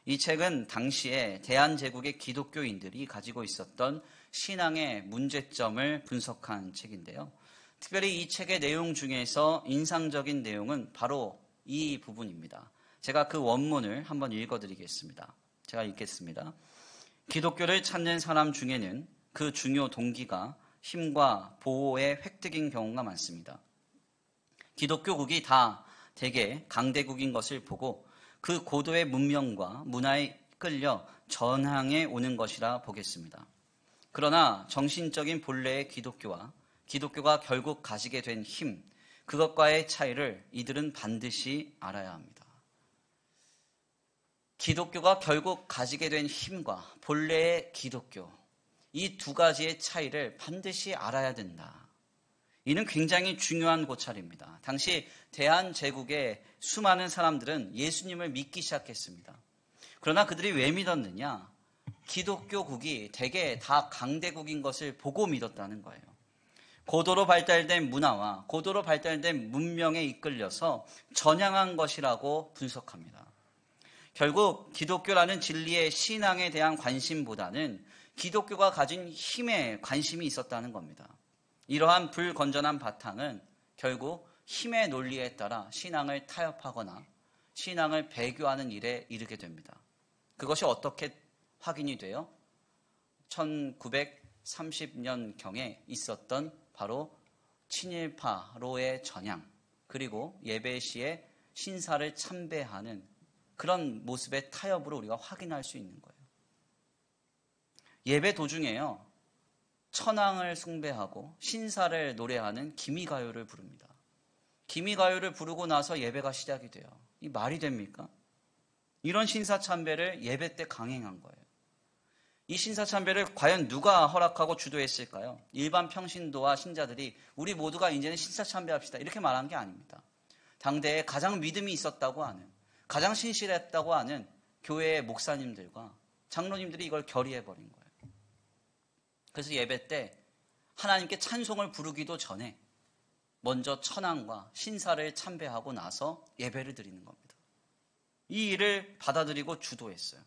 이 책은 당시에 대한제국의 기독교인들이 가지고 있었던 신앙의 문제점을 분석한 책인데요. 특별히 이 책의 내용 중에서 인상적인 내용은 바로 이 부분입니다. 제가 그 원문을 한번 읽어드리겠습니다. 제가 읽겠습니다. 기독교를 찾는 사람 중에는 그 중요 동기가 힘과 보호의 획득인 경우가 많습니다. 기독교국이 다 대개 강대국인 것을 보고 그 고도의 문명과 문화에 끌려 전향해 오는 것이라 보겠습니다. 그러나 정신적인 본래의 기독교와 기독교가 결국 가지게 된 힘, 그것과의 차이를 이들은 반드시 알아야 합니다. 기독교가 결국 가지게 된 힘과 본래의 기독교, 이 두 가지의 차이를 반드시 알아야 된다. 이는 굉장히 중요한 고찰입니다. 당시 대한제국의 수많은 사람들은 예수님을 믿기 시작했습니다. 그러나 그들이 왜 믿었느냐? 기독교국이 대개 다 강대국인 것을 보고 믿었다는 거예요. 고도로 발달된 문화와 고도로 발달된 문명에 이끌려서 전향한 것이라고 분석합니다. 결국 기독교라는 진리의 신앙에 대한 관심보다는 기독교가 가진 힘에 관심이 있었다는 겁니다. 이러한 불건전한 바탕은 결국 힘의 논리에 따라 신앙을 타협하거나 신앙을 배교하는 일에 이르게 됩니다. 그것이 어떻게 확인이 돼요? 1930년경에 있었던 바로 친일파로의 전향, 그리고 예배 시에 신사를 참배하는 그런 모습의 타협으로 우리가 확인할 수 있는 거예요. 예배 도중에요, 천황을 숭배하고 신사를 노래하는 기미가요를 부릅니다. 기미가요를 부르고 나서 예배가 시작이 돼요. 이 말이 됩니까? 이런 신사참배를 예배 때 강행한 거예요. 이 신사참배를 과연 누가 허락하고 주도했을까요? 일반 평신도와 신자들이 우리 모두가 이제는 신사참배합시다 이렇게 말한 게 아닙니다. 당대에 가장 믿음이 있었다고 하는, 가장 신실했다고 하는 교회의 목사님들과 장로님들이 이걸 결의해버린 거예요. 그래서 예배 때 하나님께 찬송을 부르기도 전에 먼저 천황과 신사를 참배하고 나서 예배를 드리는 겁니다. 이 일을 받아들이고 주도했어요.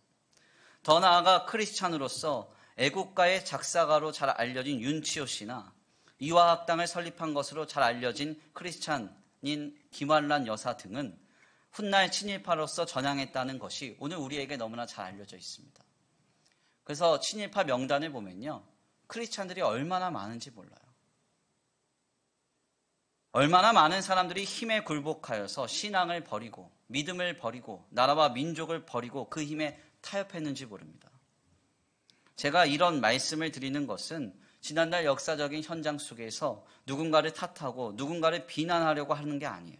더 나아가 크리스찬으로서 애국가의 작사가로 잘 알려진 윤치호 씨나 이화학당을 설립한 것으로 잘 알려진 크리스찬인 김환란 여사 등은 훗날 친일파로서 전향했다는 것이 오늘 우리에게 너무나 잘 알려져 있습니다. 그래서 친일파 명단을 보면요, 크리스찬들이 얼마나 많은지 몰라요. 얼마나 많은 사람들이 힘에 굴복하여서 신앙을 버리고 믿음을 버리고 나라와 민족을 버리고 그 힘에 타협했는지 모릅니다. 제가 이런 말씀을 드리는 것은 지난날 역사적인 현장 속에서 누군가를 탓하고 누군가를 비난하려고 하는 게 아니에요.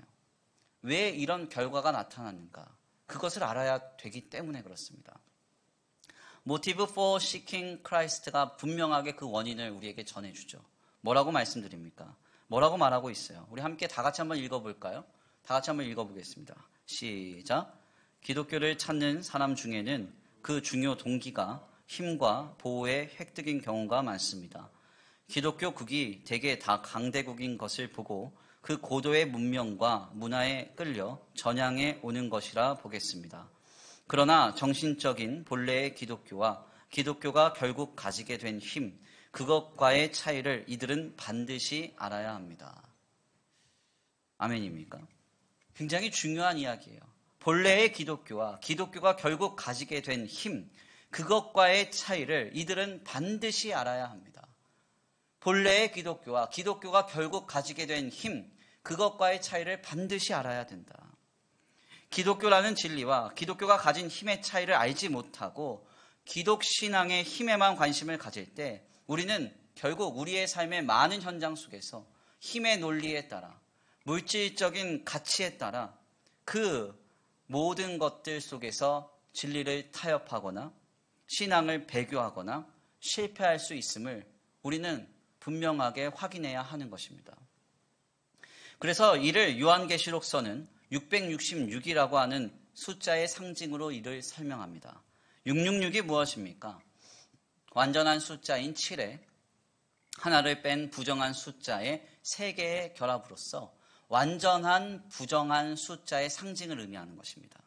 왜 이런 결과가 나타났는가? 그것을 알아야 되기 때문에 그렇습니다. Motive for Seeking Christ가 분명하게 그 원인을 우리에게 전해주죠. 뭐라고 말씀드립니까? 뭐라고 말하고 있어요? 우리 함께 다 같이 한번 읽어볼까요? 다 같이 한번 읽어보겠습니다. 시작. 기독교를 찾는 사람 중에는 그 중요 동기가 힘과 보호의 획득인 경우가 많습니다. 기독교 국이 대개 다 강대국인 것을 보고 그 고도의 문명과 문화에 끌려 전향해 오는 것이라 보겠습니다. 그러나 정신적인 본래의 기독교와 기독교가 결국 가지게 된 힘, 그것과의 차이를 이들은 반드시 알아야 합니다. 아멘입니까? 굉장히 중요한 이야기예요. 본래의 기독교와 기독교가 결국 가지게 된 힘, 그것과의 차이를 이들은 반드시 알아야 합니다. 본래의 기독교와 기독교가 결국 가지게 된 힘, 그것과의 차이를 반드시 알아야 된다. 기독교라는 진리와 기독교가 가진 힘의 차이를 알지 못하고 기독신앙의 힘에만 관심을 가질 때 우리는 결국 우리의 삶의 많은 현장 속에서 힘의 논리에 따라 물질적인 가치에 따라 그 모든 것들 속에서 진리를 타협하거나 신앙을 배교하거나 실패할 수 있음을 우리는 분명하게 확인해야 하는 것입니다. 그래서 이를 요한계시록서는 666이라고 하는 숫자의 상징으로 이를 설명합니다. 666이 무엇입니까? 완전한 숫자인 7에 하나를 뺀 부정한 숫자의 3개의 결합으로서 완전한 부정한 숫자의 상징을 의미하는 것입니다.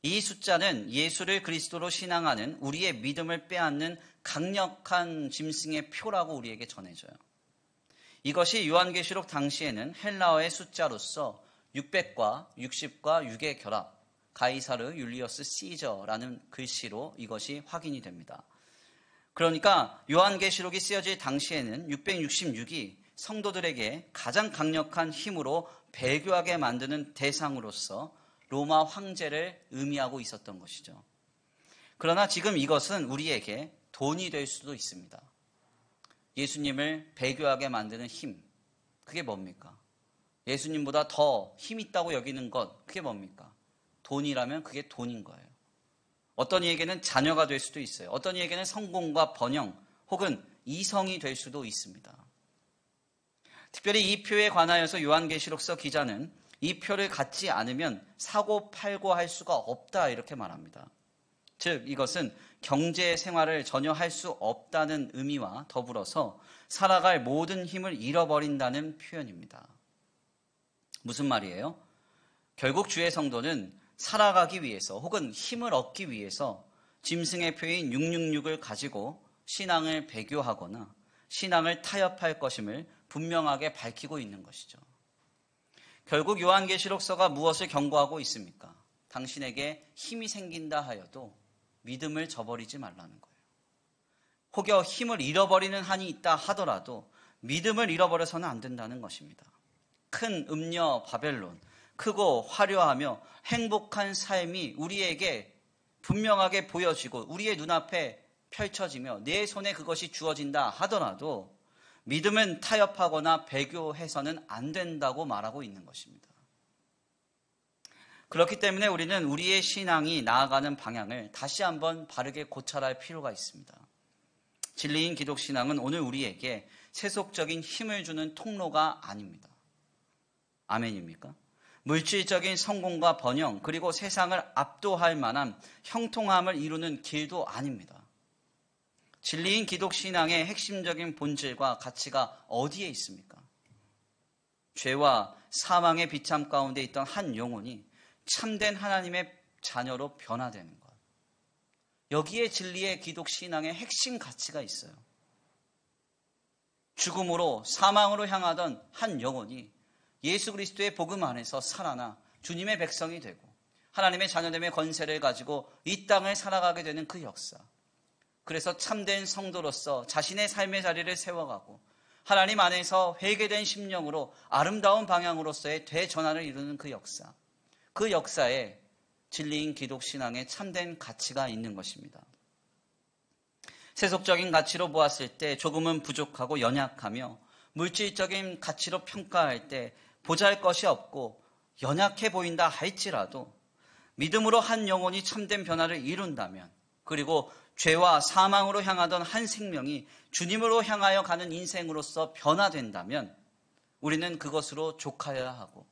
이 숫자는 예수를 그리스도로 신앙하는 우리의 믿음을 빼앗는 강력한 짐승의 표라고 우리에게 전해져요. 이것이 요한계시록 당시에는 헬라어의 숫자로서 600과 60과 6의 결합, 가이사르 율리어스 시저라는 글씨로 이것이 확인이 됩니다. 그러니까 요한계시록이 쓰여질 당시에는 666이 성도들에게 가장 강력한 힘으로 배교하게 만드는 대상으로서 로마 황제를 의미하고 있었던 것이죠. 그러나 지금 이것은 우리에게 돈이 될 수도 있습니다. 예수님을 배교하게 만드는 힘, 그게 뭡니까? 예수님보다 더 힘 있다고 여기는 것, 그게 뭡니까? 돈이라면 그게 돈인 거예요. 어떤 이에게는 자녀가 될 수도 있어요. 어떤 이에게는 성공과 번영 혹은 이성이 될 수도 있습니다. 특별히 이 표에 관하여서 요한계시록서 기자는 이 표를 갖지 않으면 사고 팔고 할 수가 없다 이렇게 말합니다. 즉 이것은 경제 생활을 전혀 할 수 없다는 의미와 더불어서 살아갈 모든 힘을 잃어버린다는 표현입니다. 무슨 말이에요? 결국 주의 성도는 살아가기 위해서 혹은 힘을 얻기 위해서 짐승의 표인 666을 가지고 신앙을 배교하거나 신앙을 타협할 것임을 분명하게 밝히고 있는 것이죠. 결국 요한계시록서가 무엇을 경고하고 있습니까? 당신에게 힘이 생긴다 하여도 믿음을 저버리지 말라는 거예요. 혹여 힘을 잃어버리는 한이 있다 하더라도 믿음을 잃어버려서는 안 된다는 것입니다. 큰 음녀 바벨론, 크고 화려하며 행복한 삶이 우리에게 분명하게 보여지고 우리의 눈앞에 펼쳐지며 내 손에 그것이 주어진다 하더라도 믿음은 타협하거나 배교해서는 안 된다고 말하고 있는 것입니다. 그렇기 때문에 우리는 우리의 신앙이 나아가는 방향을 다시 한번 바르게 고찰할 필요가 있습니다. 진리인 기독신앙은 오늘 우리에게 세속적인 힘을 주는 통로가 아닙니다. 아멘입니까? 물질적인 성공과 번영 그리고 세상을 압도할 만한 형통함을 이루는 길도 아닙니다. 진리인 기독신앙의 핵심적인 본질과 가치가 어디에 있습니까? 죄와 사망의 비참 가운데 있던 한 영혼이 참된 하나님의 자녀로 변화되는 것. 여기에 진리의 기독신앙의 핵심 가치가 있어요. 죽음으로 사망으로 향하던 한 영혼이 예수 그리스도의 복음 안에서 살아나 주님의 백성이 되고 하나님의 자녀됨의 권세를 가지고 이 땅을 살아가게 되는 그 역사. 그래서 참된 성도로서 자신의 삶의 자리를 세워가고 하나님 안에서 회개된 심령으로 아름다운 방향으로서의 대전환을 이루는 그 역사. 그 역사에 진리인 기독신앙의 참된 가치가 있는 것입니다. 세속적인 가치로 보았을 때 조금은 부족하고 연약하며 물질적인 가치로 평가할 때 보잘것이 없고 연약해 보인다 할지라도 믿음으로 한 영혼이 참된 변화를 이룬다면 그리고 죄와 사망으로 향하던 한 생명이 주님으로 향하여 가는 인생으로서 변화된다면 우리는 그것으로 족하여야 하고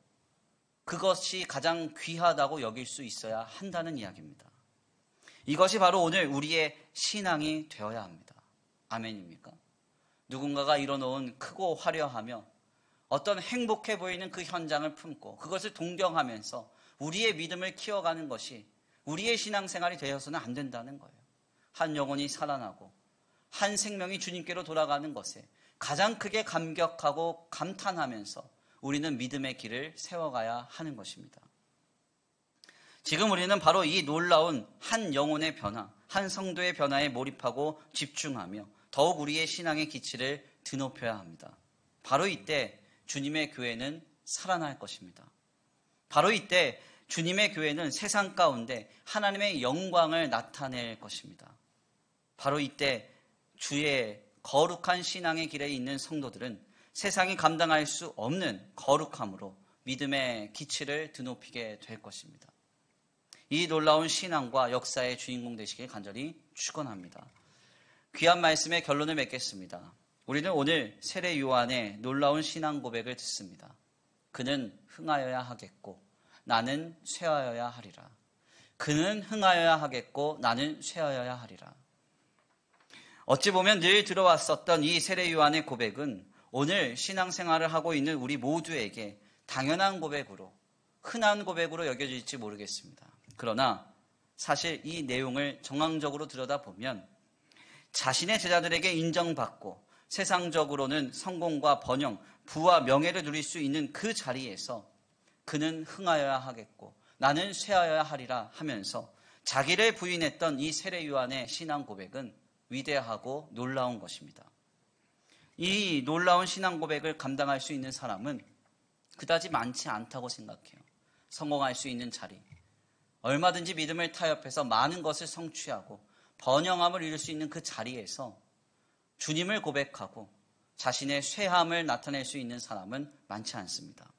그것이 가장 귀하다고 여길 수 있어야 한다는 이야기입니다. 이것이 바로 오늘 우리의 신앙이 되어야 합니다. 아멘입니까? 누군가가 이뤄놓은 크고 화려하며 어떤 행복해 보이는 그 현장을 품고 그것을 동경하면서 우리의 믿음을 키워가는 것이 우리의 신앙생활이 되어서는 안 된다는 거예요. 한 영혼이 살아나고 한 생명이 주님께로 돌아가는 것에 가장 크게 감격하고 감탄하면서 우리는 믿음의 길을 세워가야 하는 것입니다. 지금 우리는 바로 이 놀라운 한 영혼의 변화, 한 성도의 변화에 몰입하고 집중하며 더욱 우리의 신앙의 기치를 드높여야 합니다. 바로 이때 주님의 교회는 살아날 것입니다. 바로 이때 주님의 교회는 세상 가운데 하나님의 영광을 나타낼 것입니다. 바로 이때 주의 거룩한 신앙의 길에 있는 성도들은 세상이 감당할 수 없는 거룩함으로 믿음의 기치를 드높이게 될 것입니다. 이 놀라운 신앙과 역사의 주인공 되시길 간절히 축원합니다. 귀한 말씀의 결론을 맺겠습니다. 우리는 오늘 세례 요한의 놀라운 신앙 고백을 듣습니다. 그는 흥하여야 하겠고 나는 쇠하여야 하리라. 그는 흥하여야 하겠고 나는 쇠하여야 하리라. 어찌 보면 늘 들어왔었던 이 세례 요한의 고백은 오늘 신앙생활을 하고 있는 우리 모두에게 당연한 고백으로, 흔한 고백으로 여겨질지 모르겠습니다. 그러나 사실 이 내용을 정황적으로 들여다보면 자신의 제자들에게 인정받고 세상적으로는 성공과 번영, 부와 명예를 누릴 수 있는 그 자리에서 그는 흥하여야 하겠고 나는 쇠하여야 하리라 하면서 자기를 부인했던 이 세례 요한의 신앙 고백은 위대하고 놀라운 것입니다. 이 놀라운 신앙 고백을 감당할 수 있는 사람은 그다지 많지 않다고 생각해요. 성공할 수 있는 자리, 얼마든지 믿음을 타협해서 많은 것을 성취하고 번영함을 이룰 수 있는 그 자리에서 주님을 고백하고 자신의 쇠함을 나타낼 수 있는 사람은 많지 않습니다.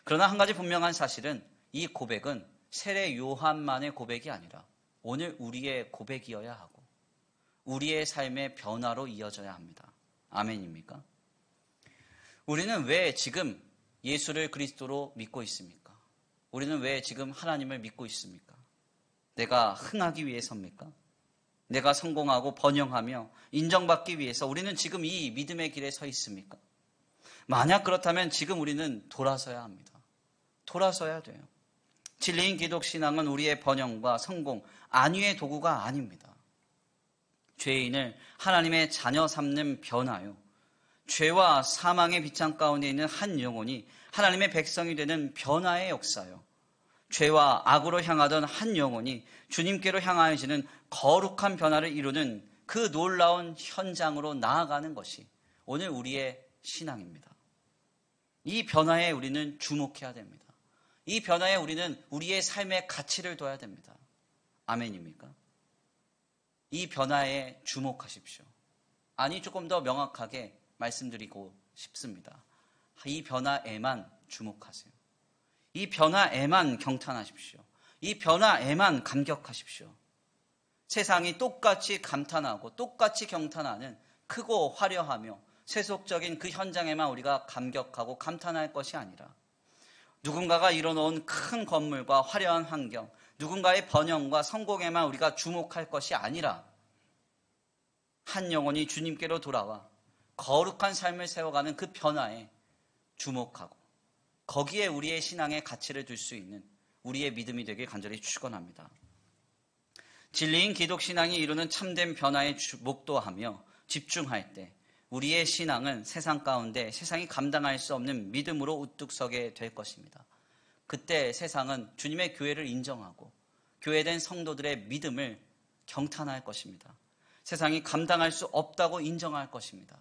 그러나 한 가지 분명한 사실은 이 고백은 세례 요한만의 고백이 아니라 오늘 우리의 고백이어야 하고 우리의 삶의 변화로 이어져야 합니다. 아멘입니까? 우리는 왜 지금 예수를 그리스도로 믿고 있습니까? 우리는 왜 지금 하나님을 믿고 있습니까? 내가 흥하기 위해서입니까? 내가 성공하고 번영하며 인정받기 위해서 우리는 지금 이 믿음의 길에 서 있습니까? 만약 그렇다면 지금 우리는 돌아서야 합니다. 돌아서야 돼요. 진리인 기독신앙은 우리의 번영과 성공, 안위의 도구가 아닙니다. 죄인을 하나님의 자녀 삼는 변화요. 죄와 사망의 빗장 가운데 있는 한 영혼이 하나님의 백성이 되는 변화의 역사요. 죄와 악으로 향하던 한 영혼이 주님께로 향하여지는 거룩한 변화를 이루는 그 놀라운 현장으로 나아가는 것이 오늘 우리의 신앙입니다. 이 변화에 우리는 주목해야 됩니다. 이 변화에 우리는 우리의 삶의 가치를 둬야 됩니다. 아멘입니까? 이 변화에 주목하십시오. 아니, 조금 더 명확하게 말씀드리고 싶습니다. 이 변화에만 주목하세요. 이 변화에만 경탄하십시오. 이 변화에만 감격하십시오. 세상이 똑같이 감탄하고 똑같이 경탄하는 크고 화려하며 세속적인 그 현장에만 우리가 감격하고 감탄할 것이 아니라 누군가가 이뤄놓은 큰 건물과 화려한 환경, 누군가의 번영과 성공에만 우리가 주목할 것이 아니라 한 영혼이 주님께로 돌아와 거룩한 삶을 세워가는 그 변화에 주목하고 거기에 우리의 신앙의 가치를 둘 수 있는 우리의 믿음이 되길 간절히 축원합니다. 진리인 기독신앙이 이루는 참된 변화에 목도하며 집중할 때 우리의 신앙은 세상 가운데 세상이 감당할 수 없는 믿음으로 우뚝 서게 될 것입니다. 그때 세상은 주님의 교회를 인정하고 교회된 성도들의 믿음을 경탄할 것입니다. 세상이 감당할 수 없다고 인정할 것입니다.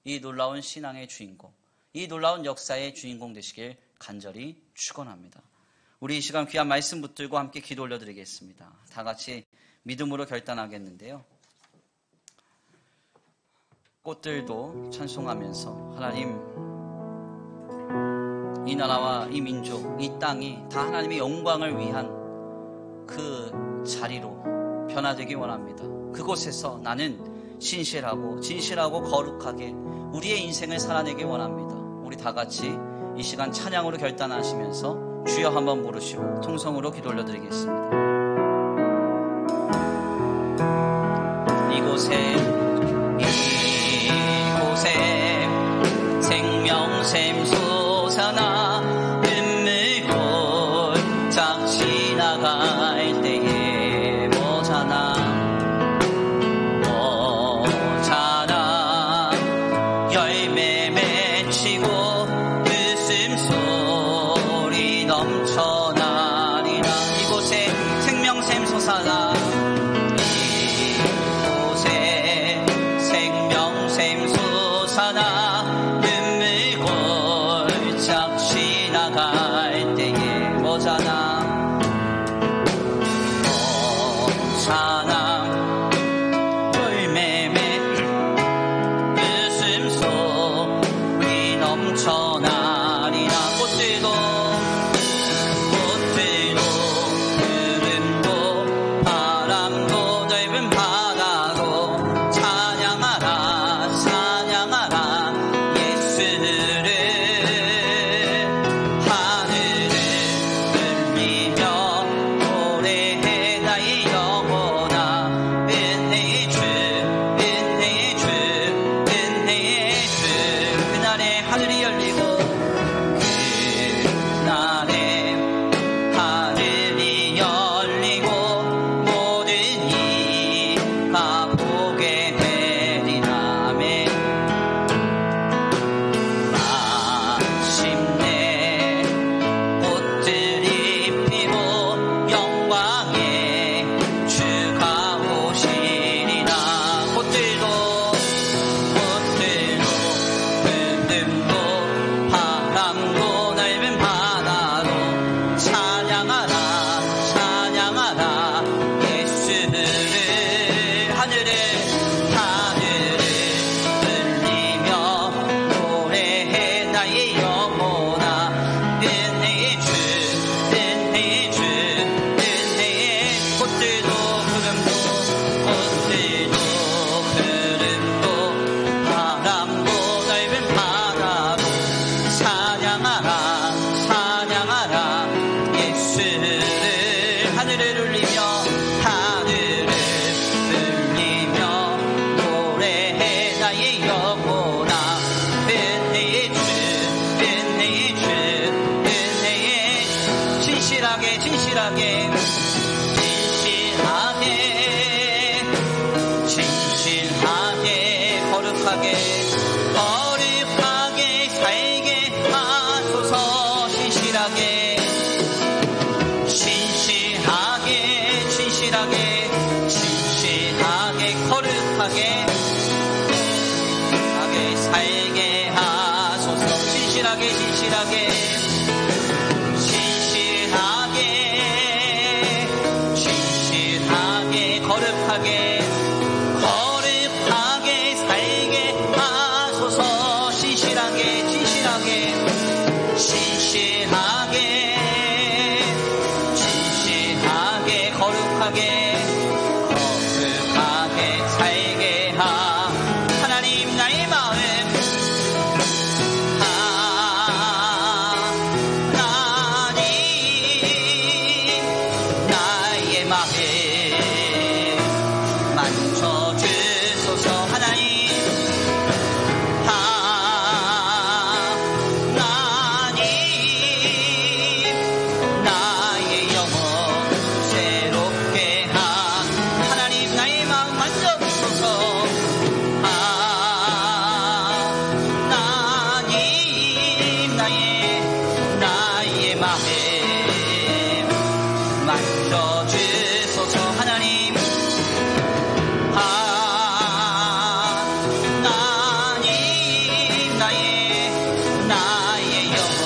이 놀라운 신앙의 주인공, 이 놀라운 역사의 주인공 되시길 간절히 축원합니다. 우리 이 시간 귀한 말씀 붙들고 함께 기도 올려드리겠습니다. 다 같이 믿음으로 결단하겠는데요. 꽃들도 찬송하면서 하나님, 이 나라와 이 민족, 이 땅이 다 하나님의 영광을 위한 그 자리로 변화되기 원합니다. 그곳에서 나는 신실하고 진실하고 거룩하게 우리의 인생을 살아내기 원합니다. 우리 다 같이 이 시간 찬양으로 결단하시면서 주여 한번 부르시고 통성으로 기도 올려드리겠습니다. 이곳에 생명샘 솟아나 눈물 골짝 지나갈 때에 뭐잖아 열매 맺히고 웃음소리 넘쳐나리라. 이곳에 생명샘 솟아나 이곳에 생명샘 솟아나 눈물 골짝 지나갈 때에 뭐잖아 열매 웃음소리 넘쳐나리라. 꽃들도 구름도 바람도 넓은 바다도 찬양하라 찬양하라 예수를. 하늘을 울리며 노래해 나의 영혼아 은혜의 주 은혜의 주 은혜의 주. 그날에 하늘이 열리고 그날에 하늘이 열리고 모든 이가 보게 되리라. 아멘. 마침내 꽃들이 피고 영광의 주가 오시리라. 꽃들도 구름도 바람도 넓은 바다도 찬양하라 찬양하라 예수를. 하늘을 울리며 노래해 나의 영혼아 은혜의 주 은혜의 주 은혜의. 꽃들도 구름도 바람도 넓은 바다도 찬양하라 찬양하라 예수를. 하늘을 울리며 노래해 나의 영혼아 은혜의 주 은혜의 주 은혜의. 진실하게 진실하게 거룩하게 살게 하소서. 진실하게 거룩하게 살게 하소서. 진실하게 거룩하게 살게 하소서. 진실하게 거룩하게 살게 하나님 나의 마음 하나님 나의 마음 만져주소서. 하나님 나의 영혼 새롭게 하나님 나의 마음 만져주소서. 나의 마음 만져주소서. 하나님 나의 영혼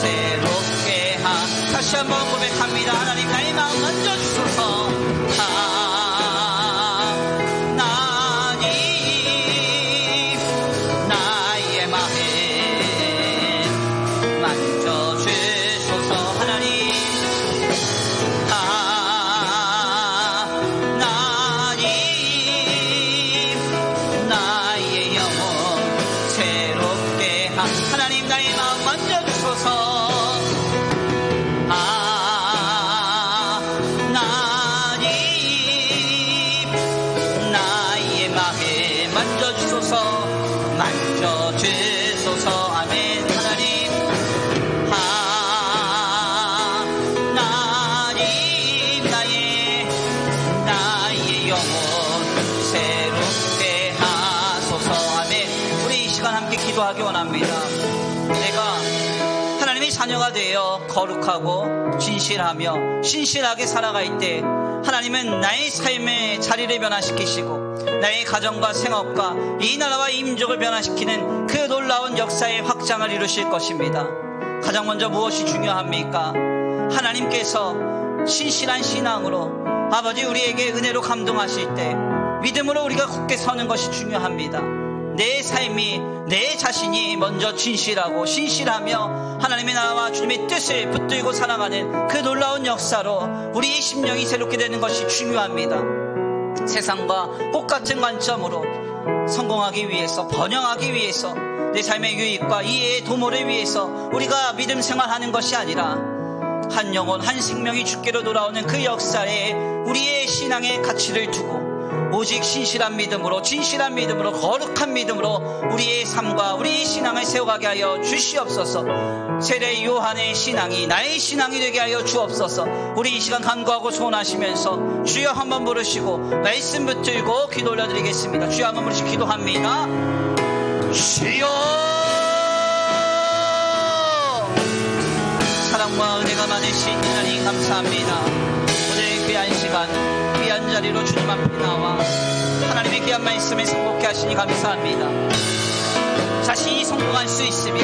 새롭게 다시 한번 고백합니다. 하나님 나의 마음 만져주소서. 나의 마음 만져주소서. 하나님 나의 영혼 새롭게 하나님 나의 마음 만져주소서. 나의 내가 하나님의 자녀가 되어 거룩하고 진실하며 신실하게 살아갈 때 하나님은 나의 삶의 자리를 변화시키시고 나의 가정과 생업과 이 나라와 이 민족을 변화시키는 그 놀라운 역사의 확장을 이루실 것입니다. 가장 먼저 무엇이 중요합니까? 하나님께서 신실한 신앙으로 아버지 우리에게 은혜로 감동하실 때 믿음으로 우리가 굳게 서는 것이 중요합니다. 내 삶이 내 자신이 먼저 진실하고 신실하며 하나님의 나라와 주님의 뜻을 붙들고 살아가는 그 놀라운 역사로 우리의 심령이 새롭게 되는 것이 중요합니다. 세상과 똑같은 관점으로 성공하기 위해서 번영하기 위해서 내 삶의 유익과 이해의 도모를 위해서 우리가 믿음 생활하는 것이 아니라 한 영혼 한 생명이 주께로 돌아오는 그 역사에 우리의 신앙의 가치를 두고 오직 신실한 믿음으로 진실한 믿음으로 거룩한 믿음으로 우리의 삶과 우리의 신앙을 세워가게 하여 주시옵소서. 세례 요한의 신앙이 나의 신앙이 되게 하여 주옵소서. 우리 이 시간 간구하고 소원하시면서 주여 한번 부르시고 말씀 붙들고 기도 올려드리겠습니다. 주여 한번 부르시고 기도합니다. 주여 사랑과 은혜가 많으신 하나님 감사합니다. 오늘 귀한 시간 귀한 자리로 주님 앞에 나와 하나님의 귀한 말씀을 성공케 하시니 감사합니다. 자신이 성공할 수 있으며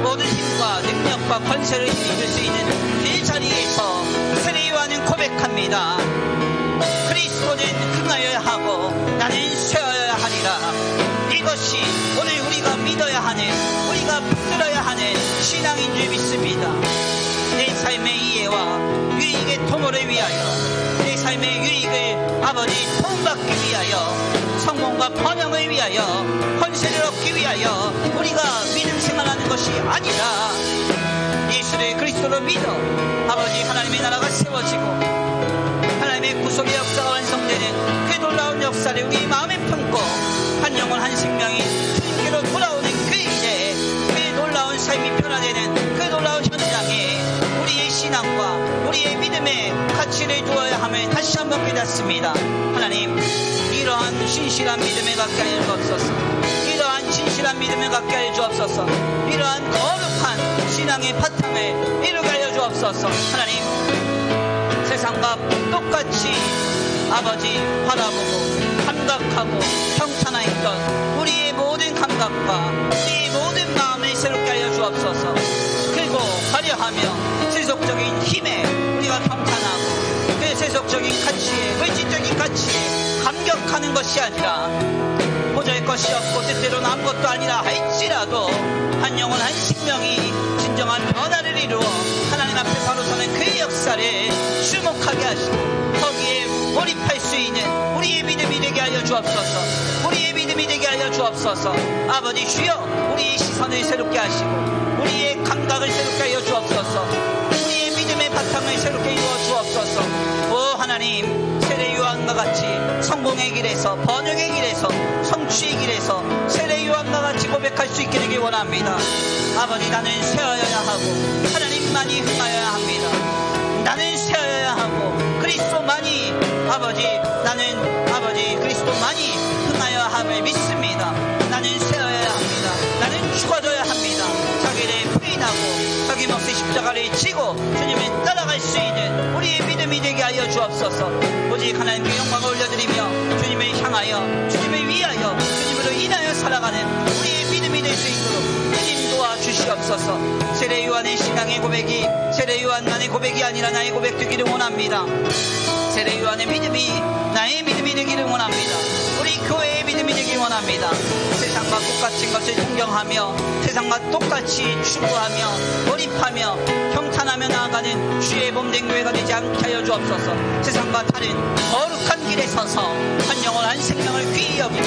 모든 힘과 능력과 권세를 힘입을 수 있는 이 자리에서 세례 요한은 고백합니다. 그리스도는 흥하여야 하고 나는 쇠하여야 하리라. 이것이 오늘 우리가 믿어야 하는 우리가 붙들어야 하는 신앙인 줄 믿습니다. 내 삶의 이해와 유익의 도모를 위하여 내 삶의 유익을 아버지 도움받기 위하여 성공과 번영을 위하여 권세를 얻기 위하여 우리가 믿음 생활하는 것이 아니라 예수를 그리스도로 믿어 아버지 하나님의 나라가 세워지고 하나님의 구속의 역사가 완성되는 그 놀라운 역사를 우리 마음에 품고 한 영혼 한 생명이 주님께로 돌아오는 그 일에 그 놀라운 삶이 변화되는 그 놀라운 현장에 우리의 신앙과 우리의 믿음의 가치를 두어야 함을 다시 한번 깨닫습니다. 하나님 이러한 신실한 믿음을 갖게 하여 주옵소서. 이러한 진실한 믿음을 갖게 하여 주옵소서. 이러한 거룩한 신앙의 바탕을 이루게 하여 주옵소서. 하나님 세상과 똑같이 아버지 바라보고 감각하고 평탄하였던 우리의 모든 감각과 우리의 모든 마음을 새롭게 하여 주옵소서. 그리고 화려하며 세속적인 힘에 우리가 평탄하고 그 세속적인 가치에 물질적인 가치에 감격하는 것이 아니라 보잘 것이 없고 뜻대로 난 것도 아니라 할지라도 한 영혼 한 생명이 진정한 변화를 이루어 하나님 앞에 바로 서는 그 역사를 주목하게 하시고 거기에 몰입할 수 있는 우리의 믿음이 되게 하여 주옵소서. 우리의 믿음이 되게 하여 주옵소서. 아버지 주여 우리의 시선을 새롭게 하시고 우리의 감각을 새롭게 하여 주옵소서. 우리의 믿음의 바탕을 새롭게 이루어 주옵소서. 오 하나님 세례 요한과 같이 성공의 길에서 번영의 길에서 성취의 길에서 세례 요한과 같이 고백할 수 있게 되길 원합니다. 아버지 나는 쇠하여야 하고 하나님만이 흥하여야 합니다. 나는 쇠하여야 하고 그리스도만이 아버지 나는 아버지 그리스도만이 흥하여야 함을 믿습니다. 나는 쇠하여야 합니다. 나는 죽어져야 합니다. 자기를 부인하고 자기 몫의 십자가를 지고 주님을 따라갈 수 있는 우리의 믿음이 되게 하여 주옵소서. 오직 하나님께 영광을 올려드리며 주님을 향하여 주님을 위하여 주님으로 인하여 살아가는 우리의 믿음이 될 수 있도록 주님 도와주시옵소서. 세례 요한의 신앙의 고백이 세례 요한만의 고백이 아니라 나의 고백 되기를 원합니다. 세례 요한의 믿음이 나의 믿음이 되기를 원합니다. 우리 교회의 믿음이 되기를 원합니다. 세상과 똑같은 것을 존경하며 세상과 똑같이 추구하며 몰입하며 평탄하며 나아가는 주의 몸된 교회가 되지 않게 하여 주옵소서. 세상과 다른 거룩한 길에 서서 한 영혼 한 생명을 귀히 여기며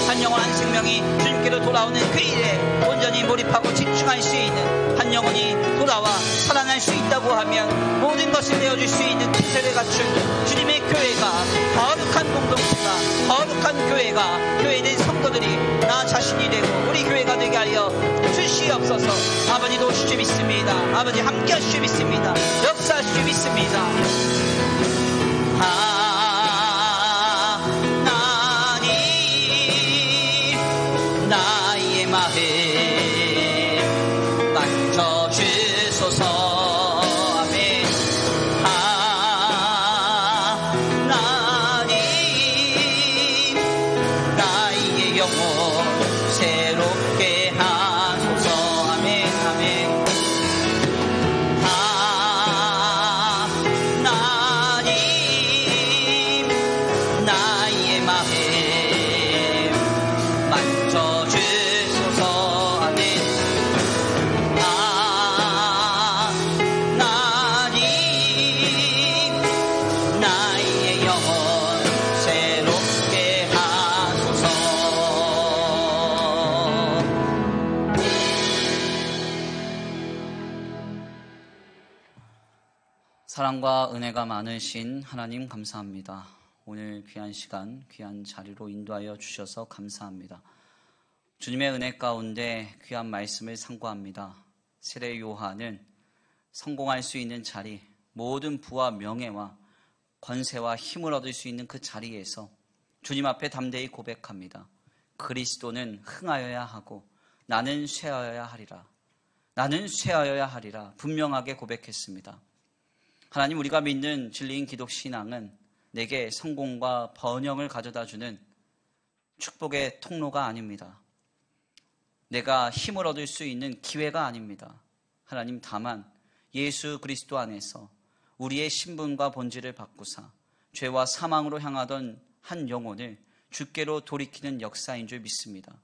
한 영혼 한 생명이 주님께로 돌아오는 그 일에 온전히 몰입하고 집중할 수 있는 한 영혼이 돌아와 살아날 수 있다고 하면 모든 것을 내어줄 수 있는 기세를 갖춘 주님의 교회가 거룩한 공동체가 거룩한 교회가 교회된 성도들이 나 자신이 되고 우리 교회가 되게 하여 주시옵소서. 아버지 도우실 줄 믿습니다. 아버지 함께 하실 줄 믿습니다. 역사하실 줄 믿습니다. 하나님 나의 마음 사랑과 은혜가 많으신 하나님 감사합니다. 오늘 귀한 시간, 귀한 자리로 인도하여 주셔서 감사합니다. 주님의 은혜 가운데 귀한 말씀을 상고합니다. 세례 요한은 성공할 수 있는 자리, 모든 부와 명예와 권세와 힘을 얻을 수 있는 그 자리에서 주님 앞에 담대히 고백합니다. 그리스도는 흥하여야 하고 나는 쇠하여야 하리라. 나는 쇠하여야 하리라. 분명하게 고백했습니다. 하나님, 우리가 믿는 진리인 기독신앙은 내게 성공과 번영을 가져다주는 축복의 통로가 아닙니다. 내가 힘을 얻을 수 있는 기회가 아닙니다. 하나님, 다만 예수 그리스도 안에서 우리의 신분과 본질을 바꾸사 죄와 사망으로 향하던 한 영혼을 주께로 돌이키는 역사인 줄 믿습니다.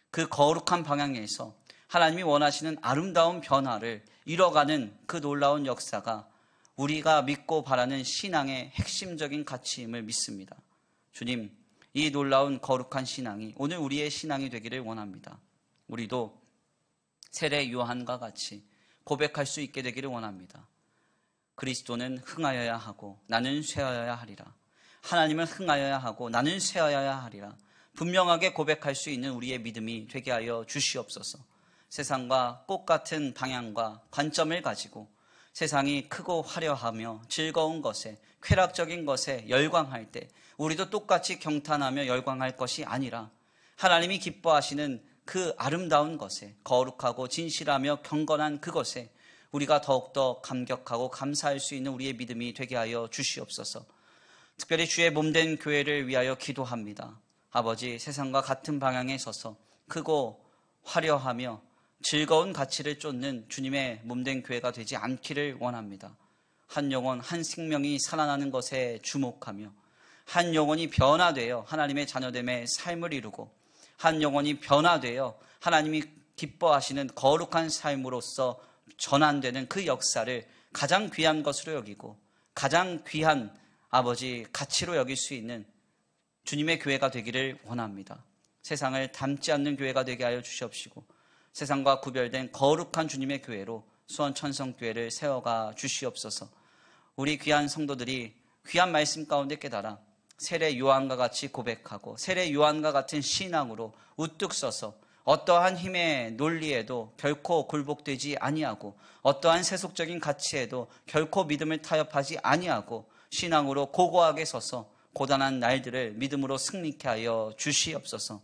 그 거룩한 방향에서 하나님이 원하시는 아름다운 변화를 이뤄가는 그 놀라운 역사가 우리가 믿고 바라는 신앙의 핵심적인 가치임을 믿습니다. 주님, 이 놀라운 거룩한 신앙이 오늘 우리의 신앙이 되기를 원합니다. 우리도 세례 요한과 같이 고백할 수 있게 되기를 원합니다. 그리스도는 흥하여야 하고 나는 쇠하여야 하리라. 하나님은 흥하여야 하고 나는 쇠하여야 하리라. 분명하게 고백할 수 있는 우리의 믿음이 되게 하여 주시옵소서. 세상과 꽃 같은 방향과 관점을 가지고 세상이 크고 화려하며 즐거운 것에, 쾌락적인 것에 열광할 때 우리도 똑같이 경탄하며 열광할 것이 아니라 하나님이 기뻐하시는 그 아름다운 것에, 거룩하고 진실하며 경건한 그것에 우리가 더욱더 감격하고 감사할 수 있는 우리의 믿음이 되게 하여 주시옵소서. 특별히 주의 몸된 교회를 위하여 기도합니다. 아버지, 세상과 같은 방향에 서서 크고 화려하며 즐거운 가치를 쫓는 주님의 몸된 교회가 되지 않기를 원합니다. 한 영혼, 한 생명이 살아나는 것에 주목하며 한 영혼이 변화되어 하나님의 자녀됨의 삶을 이루고 한 영혼이 변화되어 하나님이 기뻐하시는 거룩한 삶으로서 전환되는 그 역사를 가장 귀한 것으로 여기고 가장 귀한 아버지 가치로 여길 수 있는 주님의 교회가 되기를 원합니다. 세상을 닮지 않는 교회가 되게 하여 주시옵시고 세상과 구별된 거룩한 주님의 교회로 수원천성교회를 세워가 주시옵소서. 우리 귀한 성도들이 귀한 말씀 가운데 깨달아 세례 요한과 같이 고백하고 세례 요한과 같은 신앙으로 우뚝 서서 어떠한 힘의 논리에도 결코 굴복되지 아니하고 어떠한 세속적인 가치에도 결코 믿음을 타협하지 아니하고 신앙으로 고고하게 서서 고단한 날들을 믿음으로 승리케 하여 주시옵소서.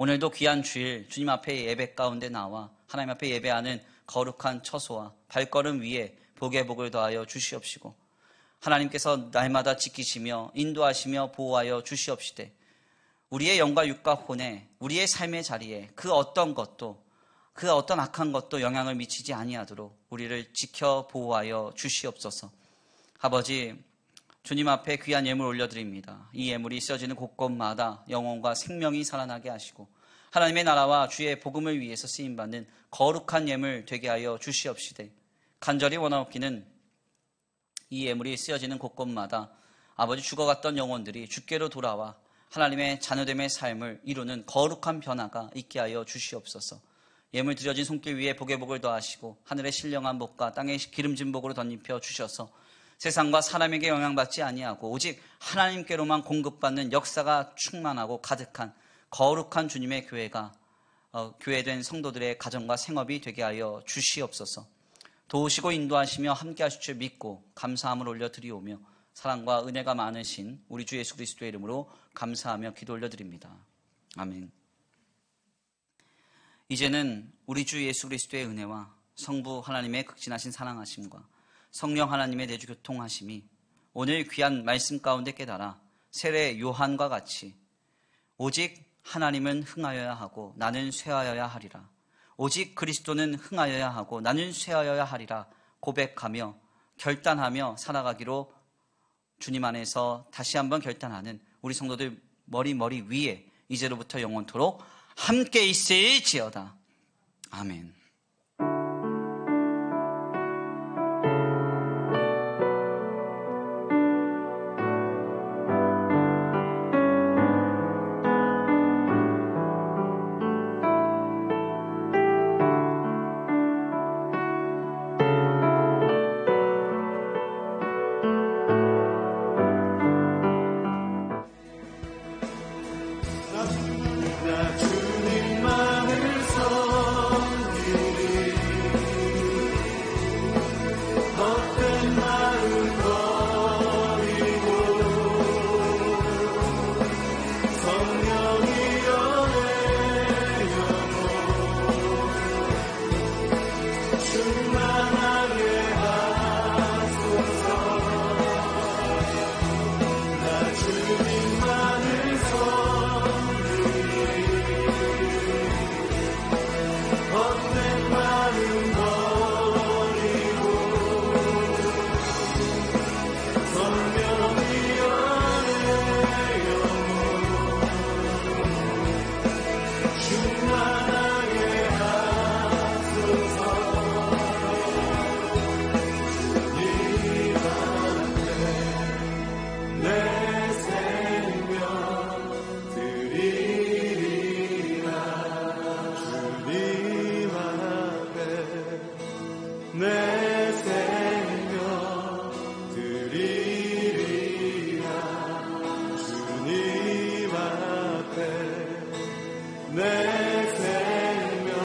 오늘도 귀한 주일 주님 앞에 예배 가운데 나와 하나님 앞에 예배하는 거룩한 처소와 발걸음 위에 복의 복을 더하여 주시옵시고 하나님께서 날마다 지키시며 인도하시며 보호하여 주시옵시되 우리의 영과 육과 혼에 우리의 삶의 자리에 그 어떤 것도 그 어떤 악한 것도 영향을 미치지 아니하도록 우리를 지켜 보호하여 주시옵소서. 아버지, 주님 앞에 귀한 예물 올려드립니다. 이 예물이 쓰여지는 곳곳마다 영혼과 생명이 살아나게 하시고 하나님의 나라와 주의 복음을 위해서 쓰임받는 거룩한 예물 되게 하여 주시옵시되 간절히 원하옵기는 이 예물이 쓰여지는 곳곳마다 아버지 죽어갔던 영혼들이 주께로 돌아와 하나님의 자녀됨의 삶을 이루는 거룩한 변화가 있게 하여 주시옵소서. 예물 드려진 손길 위에 복의 복을 더하시고 하늘의 신령한 복과 땅의 기름진 복으로 덧입혀 주셔서 세상과 사람에게 영향받지 아니하고 오직 하나님께로만 공급받는 역사가 충만하고 가득한 거룩한 주님의 교회가 교회된 성도들의 가정과 생업이 되게 하여 주시옵소서. 도우시고 인도하시며 함께 하실 줄 믿고 감사함을 올려드리오며 사랑과 은혜가 많으신 우리 주 예수 그리스도의 이름으로 감사하며 기도 올려드립니다. 아멘. 이제는 우리 주 예수 그리스도의 은혜와 성부 하나님의 극진하신 사랑하심과 성령 하나님의 내주 교통하심이 오늘 귀한 말씀 가운데 깨달아 세례 요한과 같이 오직 하나님은 흥하여야 하고 나는 쇠하여야 하리라. 오직 그리스도는 흥하여야 하고 나는 쇠하여야 하리라 고백하며 결단하며 살아가기로 주님 안에서 다시 한번 결단하는 우리 성도들 머리 위에 이제로부터 영원토록 함께 있을지어다. 아멘.